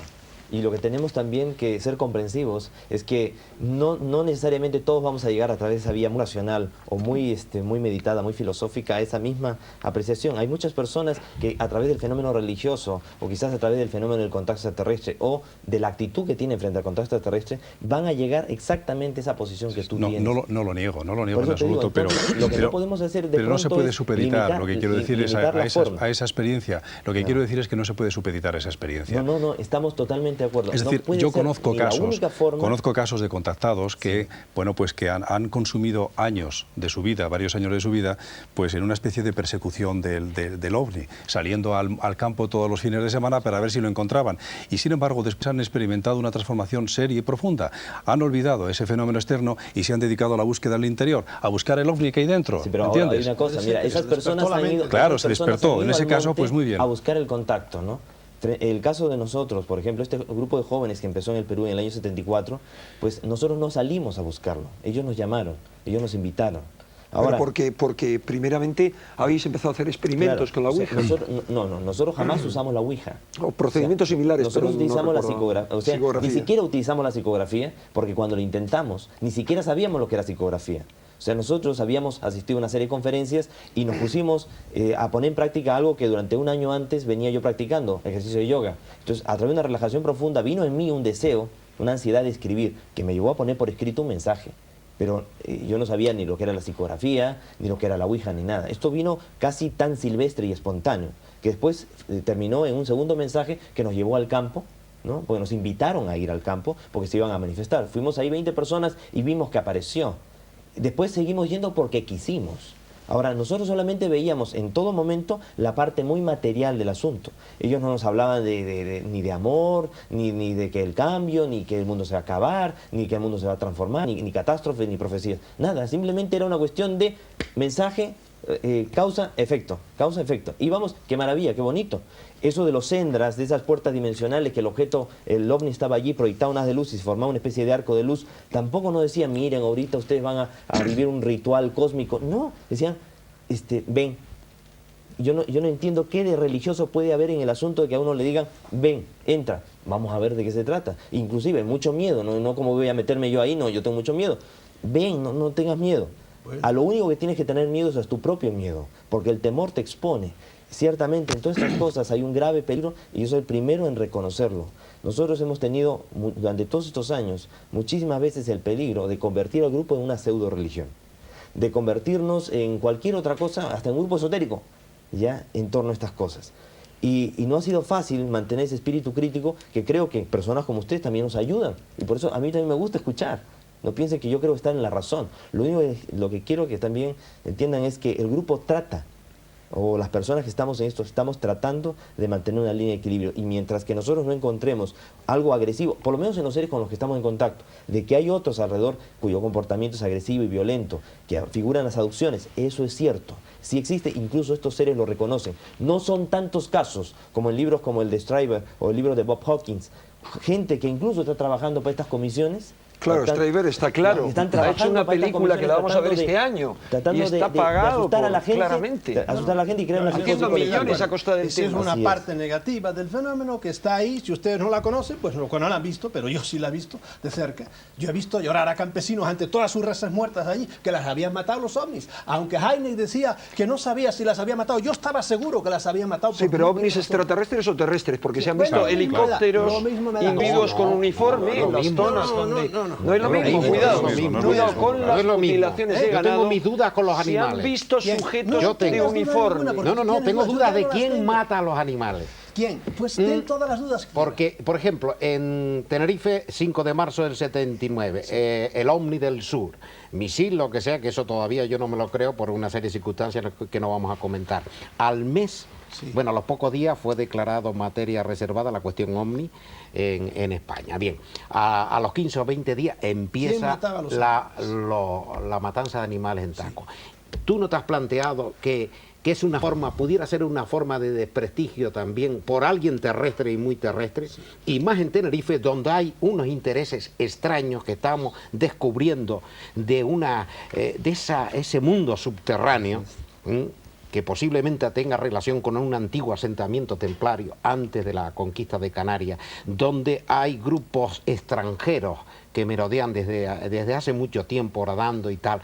Y lo que tenemos también que ser comprensivos es que no necesariamente todos vamos a llegar a través de esa vía muy racional o muy meditada, muy filosófica a esa misma apreciación. Hay muchas personas que a través del fenómeno religioso o quizás a través del fenómeno del contacto extraterrestre o de la actitud que tienen frente al contacto extraterrestre van a llegar exactamente a esa posición que tú tienes. No lo niego en absoluto, digo, entonces, pero lo que no podemos hacer de pero no se puede supeditar. Lo que quiero decir es a esa experiencia. Lo que quiero decir es que no se puede supeditar a esa experiencia. No, estamos totalmente de acuerdo. Es decir, yo conozco casos de contactados que, bueno, pues que han consumido años de su vida, varios años de su vida, pues en una especie de persecución del ovni, saliendo al campo todos los fines de semana para ver si lo encontraban. Y sin embargo, después han experimentado una transformación seria y profunda. Han olvidado ese fenómeno externo y se han dedicado a la búsqueda del interior, a buscar el ovni que hay dentro. Sí, pero ¿entiendes? hay una cosa, mira, esas personas han ido... Claro, se despertó. En ese caso, pues muy bien. A buscar el contacto, ¿no? El caso de nosotros, por ejemplo, este grupo de jóvenes que empezó en el Perú en el año 74, pues nosotros no salimos a buscarlo, ellos nos llamaron, ellos nos invitaron. Ahora, porque primeramente habéis empezado a hacer experimentos con la Ouija. Nosotros jamás usamos la Ouija. O procedimientos similares. Nosotros utilizamos la psicografía. Ni siquiera utilizamos la psicografía, porque cuando lo intentamos, ni siquiera sabíamos lo que era psicografía. O sea, nosotros habíamos asistido a una serie de conferencias y nos pusimos a poner en práctica algo que durante un año antes venía yo practicando, ejercicio de yoga. Entonces, a través de una relajación profunda, vino en mí un deseo, una ansiedad de escribir, que me llevó a poner por escrito un mensaje. Pero yo no sabía ni lo que era la psicografía, ni lo que era la Ouija, ni nada. Esto vino casi tan silvestre y espontáneo, que después terminó en un segundo mensaje que nos llevó al campo, ¿no? Porque nos invitaron a ir al campo, porque se iban a manifestar. Fuimos ahí 20 personas y vimos que apareció. Después seguimos yendo porque quisimos. Ahora, nosotros solamente veíamos en todo momento la parte muy material del asunto. Ellos no nos hablaban ni de amor, ni de que el cambio, ni que el mundo se va a acabar, ni que el mundo se va a transformar, ni catástrofes, ni profecías. Nada, simplemente era una cuestión de mensaje, causa-efecto, causa-efecto. Y vamos, qué maravilla, qué bonito. Eso de los sendras, de esas puertas dimensionales, que el objeto, el ovni estaba allí proyectado unas de luz y se formaba una especie de arco de luz, tampoco nos decían, miren, ahorita ustedes van a vivir un ritual cósmico. No, decían, ven. yo no entiendo qué de religioso puede haber en el asunto de que a uno le digan, ven, entra, vamos a ver de qué se trata. Inclusive, mucho miedo, no como voy a meterme yo ahí, no, yo tengo mucho miedo. Ven, no tengas miedo. Bueno. A lo único que tienes que tener miedo es a tu propio miedo, porque el temor te expone. Ciertamente, en todas estas cosas hay un grave peligro y yo soy el primero en reconocerlo. Nosotros hemos tenido, durante todos estos años, muchísimas veces el peligro de convertir al grupo en una pseudo religión, de convertirnos en cualquier otra cosa, hasta en un grupo esotérico, ya en torno a estas cosas. Y no ha sido fácil mantener ese espíritu crítico que creo que personas como ustedes también nos ayudan. Y por eso a mí también me gusta escuchar. No piensen que yo creo estar en la razón. Lo que quiero que también entiendan es que el grupo trata, o las personas que estamos en esto, estamos tratando de mantener una línea de equilibrio. Y mientras que nosotros no encontremos algo agresivo, por lo menos en los seres con los que estamos en contacto, de que hay otros alrededor cuyo comportamiento es agresivo y violento, que figuran las aducciones, eso es cierto. Sí existe, incluso estos seres lo reconocen. No son tantos casos como en libros como el de Stryber o el libro de Bob Hawkins, gente que incluso está trabajando para estas comisiones. Claro, Stryber está claro. Ha hecho una película que la vamos a ver este año y está pagado claramente. Asustar a la gente y crear una haciendo millones a costa del tema. Es una parte negativa del fenómeno que está ahí. Si ustedes no la conocen, pues no la han visto, pero yo sí la he visto de cerca. Yo he visto llorar a campesinos ante todas sus razas muertas allí, que las habían matado los ovnis. Aunque Heineck decía que no sabía si las había matado, yo estaba seguro que las había matado. Sí, pero ovnis extraterrestres o terrestres, porque se han visto helicópteros, individuos con uniforme, las zonas donde... No es lo mismo, cuidado con las mutilaciones de ganado. Yo tengo mis dudas con los animales. Se han visto sujetos de uniforme. No, tengo dudas de quién mata a los animales. ¿Quién? Pues ten todas las dudas. Porque, por ejemplo, en Tenerife, 5 de marzo del 79, sí. El Omni del Sur, misil, lo que sea, que eso todavía yo no me lo creo por una serie de circunstancias que no vamos a comentar. Al mes, bueno, a los pocos días fue declarado materia reservada la cuestión Omni en España. Bien, a los 15 o 20 días empieza la matanza de animales en Taco. Sí. ¿Tú no te has planteado que es una forma, pudiera ser una forma de desprestigio también por alguien terrestre y muy terrestre? Sí. Y más en Tenerife, donde hay unos intereses extraños que estamos descubriendo de ese mundo subterráneo, que posiblemente tenga relación con un antiguo asentamiento templario antes de la conquista de Canarias, donde hay grupos extranjeros que merodean desde hace mucho tiempo horadando y tal.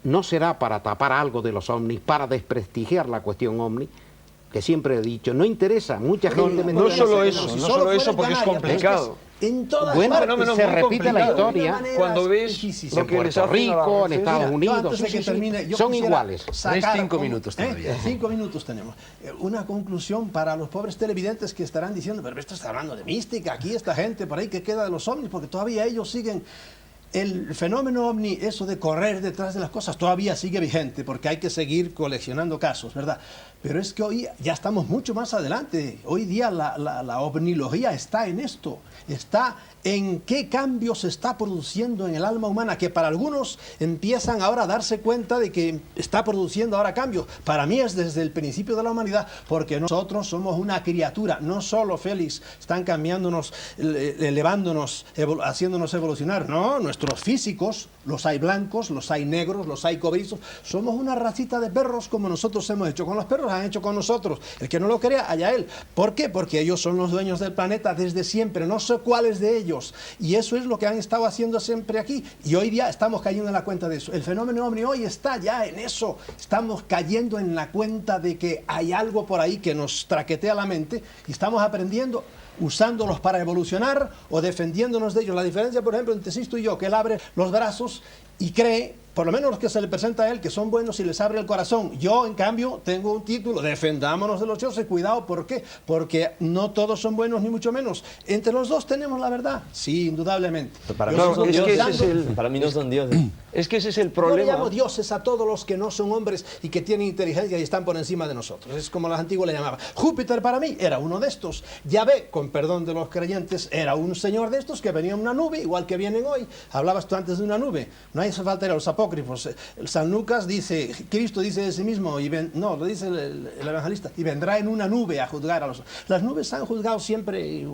¿No será para tapar algo de los ovnis, para desprestigiar la cuestión ovni? Que siempre he dicho, no interesa, mucha gente... No solo eso, porque es complicado. En todas partes se repite la historia. Cuando ves en Puerto Rico, en Estados Unidos, son iguales. 5 minutos todavía. 5 minutos tenemos. Una conclusión para los pobres televidentes que estarán diciendo, pero esto está hablando de mística, aquí esta gente por ahí que queda de los ovnis, porque todavía ellos siguen... El fenómeno ovni, eso de correr detrás de las cosas, todavía sigue vigente, porque hay que seguir coleccionando casos, ¿verdad? Pero es que hoy ya estamos mucho más adelante. Hoy día la ovnilogía está en esto, está en qué cambios se está produciendo en el alma humana, que para algunos empiezan ahora a darse cuenta de que está produciendo ahora cambios. Para mí es desde el principio de la humanidad, porque nosotros somos una criatura, no solo, Félix, están cambiándonos, elevándonos, haciéndonos evolucionar, no, nuestros físicos, los hay blancos, los hay negros, los hay cobrizos, somos una racita de perros como nosotros hemos hecho con los perros, han hecho con nosotros. El que no lo crea, allá él. ¿Por qué? Porque ellos son los dueños del planeta desde siempre, no sé cuáles de ellos. Y eso es lo que han estado haciendo siempre aquí. Y hoy día estamos cayendo en la cuenta de eso. El fenómeno ovni hoy está ya en eso. Estamos cayendo en la cuenta de que hay algo por ahí que nos traquetea la mente y estamos aprendiendo, usándolos para evolucionar o defendiéndonos de ellos. La diferencia, por ejemplo, entre Sisto y yo, que él abre los brazos y cree, por lo menos los que se le presenta a él, que son buenos y les abre el corazón. Yo, en cambio, tengo un título, defendámonos de los dioses, cuidado, ¿por qué? Porque no todos son buenos, ni mucho menos. Entre los dos tenemos la verdad, sí, indudablemente. Para mí no son dioses. Es que ese es el problema. Yo le llamo dioses a todos los que no son hombres y que tienen inteligencia y están por encima de nosotros. Es como los antiguos le llamaban. Júpiter para mí era uno de estos. Yahvé, con perdón de los creyentes, era un señor de estos que venía en una nube, igual que vienen hoy. Hablabas tú antes de una nube. No hace falta ir a los apócrifos apócrifos. El San Lucas dice, Cristo dice de sí mismo, no, lo dice el evangelista, y vendrá en una nube a juzgar a los... Las nubes han juzgado siempre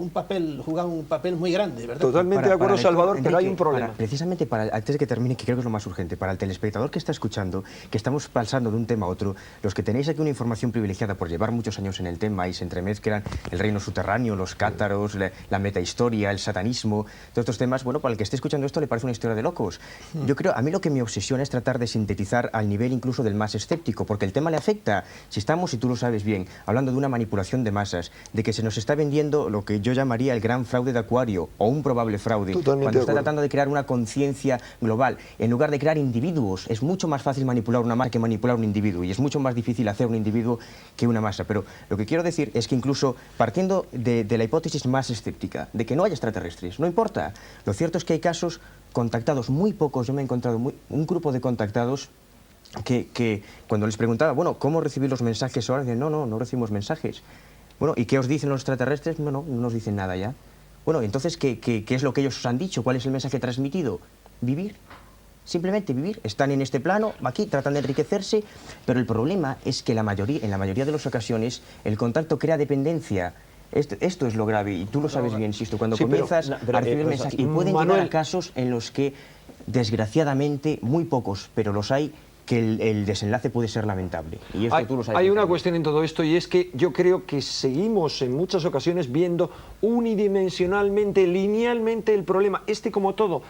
jugan un papel muy grande, ¿verdad? Totalmente de acuerdo, Salvador, pero hay un problema. Precisamente, antes de que termine, que creo que es lo más urgente, para el telespectador que está escuchando, que estamos pasando de un tema a otro, los que tenéis aquí una información privilegiada por llevar muchos años en el tema y se entremezclan el reino subterráneo, los cátaros, la metahistoria, el satanismo, todos estos temas, bueno, para el que esté escuchando esto le parece una historia de locos. Yo creo, a mí lo que me obsesiona es tratar de sintetizar al nivel incluso del más escéptico, porque el tema le afecta. Si estamos, y tú lo sabes bien, hablando de una manipulación de masas, de que se nos está vendiendo lo que yo llamaría el gran fraude de Acuario, o un probable fraude, cuando está tratando de crear una conciencia global, en lugar de crear individuos, es mucho más fácil manipular una masa que manipular un individuo, y es mucho más difícil hacer un individuo que una masa. Pero lo que quiero decir es que incluso partiendo de la hipótesis más escéptica, de que no haya extraterrestres, no importa. Lo cierto es que hay casos contactados, muy pocos, yo me he encontrado un grupo de contactados que cuando les preguntaba, bueno, ¿cómo recibir los mensajes ahora? Dicen, no recibimos mensajes. Bueno, ¿y qué os dicen los extraterrestres? No nos dicen nada ya. Bueno, entonces, ¿qué es lo que ellos os han dicho? ¿Cuál es el mensaje transmitido? Vivir. Simplemente vivir. Están en este plano, aquí, tratan de enriquecerse, pero el problema es que en la mayoría de las ocasiones el contacto crea dependencia. Esto es lo grave, y tú lo sabes bien, insisto, cuando comienzas a recibir mensajes, y pueden llegar a casos en los que, desgraciadamente, muy pocos, pero los hay, que el desenlace puede ser lamentable. Y esto tú lo sabes. Hay una cuestión en todo esto, y es que yo creo que seguimos en muchas ocasiones viendo unidimensionalmente, linealmente el problema, como todo.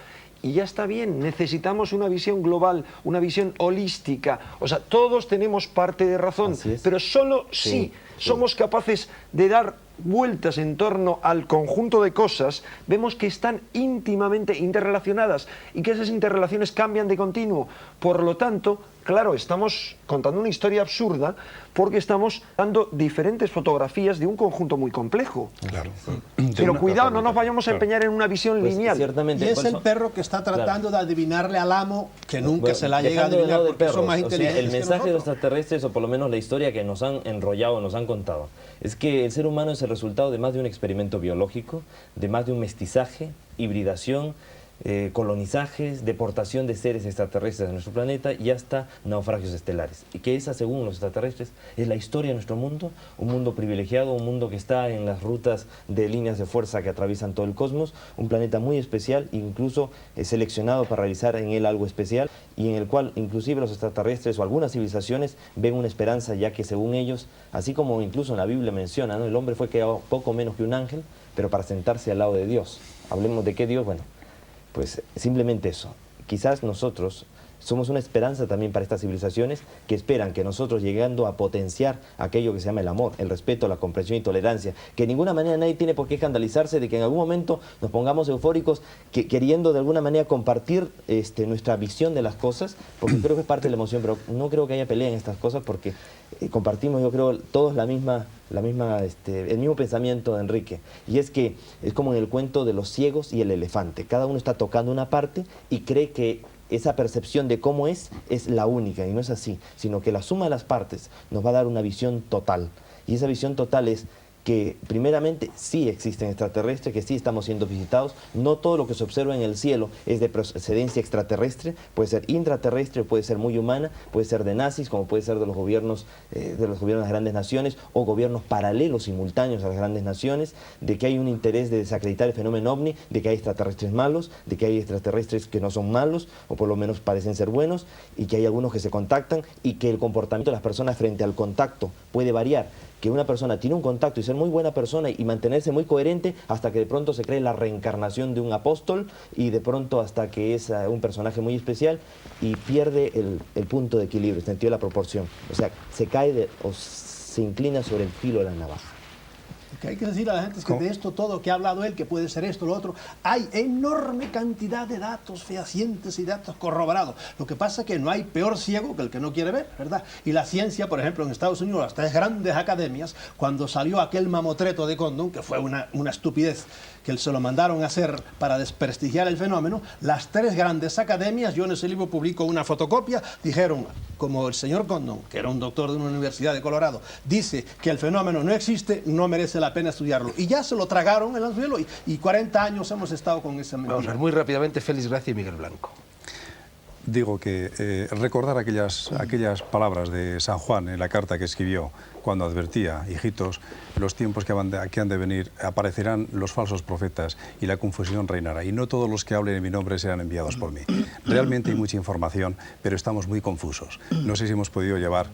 Y ya está bien, necesitamos una visión global, una visión holística. O sea, todos tenemos parte de razón, pero solo si somos capaces de dar vueltas en torno al conjunto de cosas, vemos que están íntimamente interrelacionadas y que esas interrelaciones cambian de continuo. Por lo tanto, claro, estamos contando una historia absurda porque estamos dando diferentes fotografías de un conjunto muy complejo. Claro. Pero cuidado, no nos vayamos a empeñar en una visión lineal. Y es el perro que está tratando de adivinarle al amo, que nunca se la llega a adivinar porque son más inteligentes. El mensaje de los extraterrestres, o por lo menos la historia que nos han enrollado, nos han contado, es que el ser humano es el resultado de más de un experimento biológico, de más de un mestizaje, hibridación, colonizajes, deportación de seres extraterrestres a nuestro planeta y hasta naufragios estelares. Y que esa, según los extraterrestres, es la historia de nuestro mundo, un mundo privilegiado, un mundo que está en las rutas de líneas de fuerza que atraviesan todo el cosmos, un planeta muy especial, incluso seleccionado para realizar en él algo especial, y en el cual inclusive los extraterrestres o algunas civilizaciones ven una esperanza, ya que según ellos, así como incluso en la Biblia menciona, ¿no?, el hombre fue creado poco menos que un ángel, pero para sentarse al lado de Dios. Hablemos de qué Dios, bueno, pues simplemente eso. Quizás nosotros somos una esperanza también para estas civilizaciones que esperan que nosotros, llegando a potenciar aquello que se llama el amor, el respeto, la comprensión y tolerancia, que de ninguna manera nadie tiene por qué escandalizarse de que en algún momento nos pongamos eufóricos queriendo de alguna manera compartir nuestra visión de las cosas, porque creo que es parte de la emoción, pero no creo que haya pelea en estas cosas porque compartimos, yo creo, todos el mismo pensamiento de Enrique, y es que es como en el cuento de los ciegos y el elefante. Cada uno está tocando una parte y cree que esa percepción de cómo es la única, y no es así, sino que la suma de las partes nos va a dar una visión total, y esa visión total es que primeramente sí existen extraterrestres, que sí estamos siendo visitados. No todo lo que se observa en el cielo es de procedencia extraterrestre, puede ser intraterrestre, puede ser muy humana, puede ser de nazis, como puede ser de los gobiernos de las grandes naciones, o gobiernos paralelos, simultáneos a las grandes naciones, de que hay un interés de desacreditar el fenómeno ovni, de que hay extraterrestres malos, de que hay extraterrestres que no son malos, o por lo menos parecen ser buenos, y que hay algunos que se contactan, y que el comportamiento de las personas frente al contacto puede variar. Que una persona tiene un contacto y ser muy buena persona y mantenerse muy coherente hasta que de pronto se cree la reencarnación de un apóstol, y de pronto hasta que es un personaje muy especial y pierde el punto de equilibrio, el sentido de la proporción. O sea, se cae o se inclina sobre el filo de la navaja. Lo que hay que decir a la gente es que de esto todo que ha hablado él, que puede ser esto, lo otro, hay enorme cantidad de datos fehacientes y datos corroborados. Lo que pasa es que no hay peor ciego que el que no quiere ver, ¿verdad? Y la ciencia, por ejemplo, en Estados Unidos, las tres grandes academias, cuando salió aquel mamotreto de Condon, que fue una estupidez, que se lo mandaron a hacer para desprestigiar el fenómeno, las tres grandes academias, yo en ese libro publico una fotocopia, dijeron, como el señor Condon, que era un doctor de una universidad de Colorado, dice que el fenómeno no existe, no merece la pena estudiarlo. Y ya se lo tragaron en el suelo, y 40 años hemos estado con esa mentira. Vamos a ver muy rápidamente, Félix Gracia y Miguel Blanco. digo que recordar aquellas palabras de San Juan en la carta que escribió cuando advertía: hijitos, los tiempos que han de venir, aparecerán los falsos profetas y la confusión reinará, y no todos los que hablen en mi nombre serán enviados por mí. Realmente hay mucha información, pero estamos muy confusos. No sé si hemos podido llevar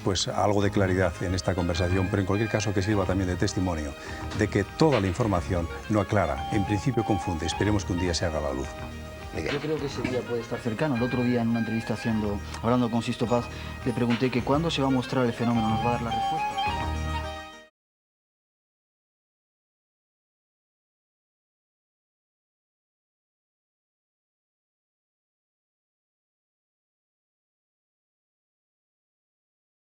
pues algo de claridad en esta conversación, pero en cualquier caso que sirva también de testimonio de que toda la información no aclara, en principio confunde. Esperemos que un día se haga la luz. Yo creo que ese día puede estar cercano. El otro día en una entrevista hablando con Sisto Paz, le pregunté que cuándo se va a mostrar el fenómeno, nos va a dar la respuesta.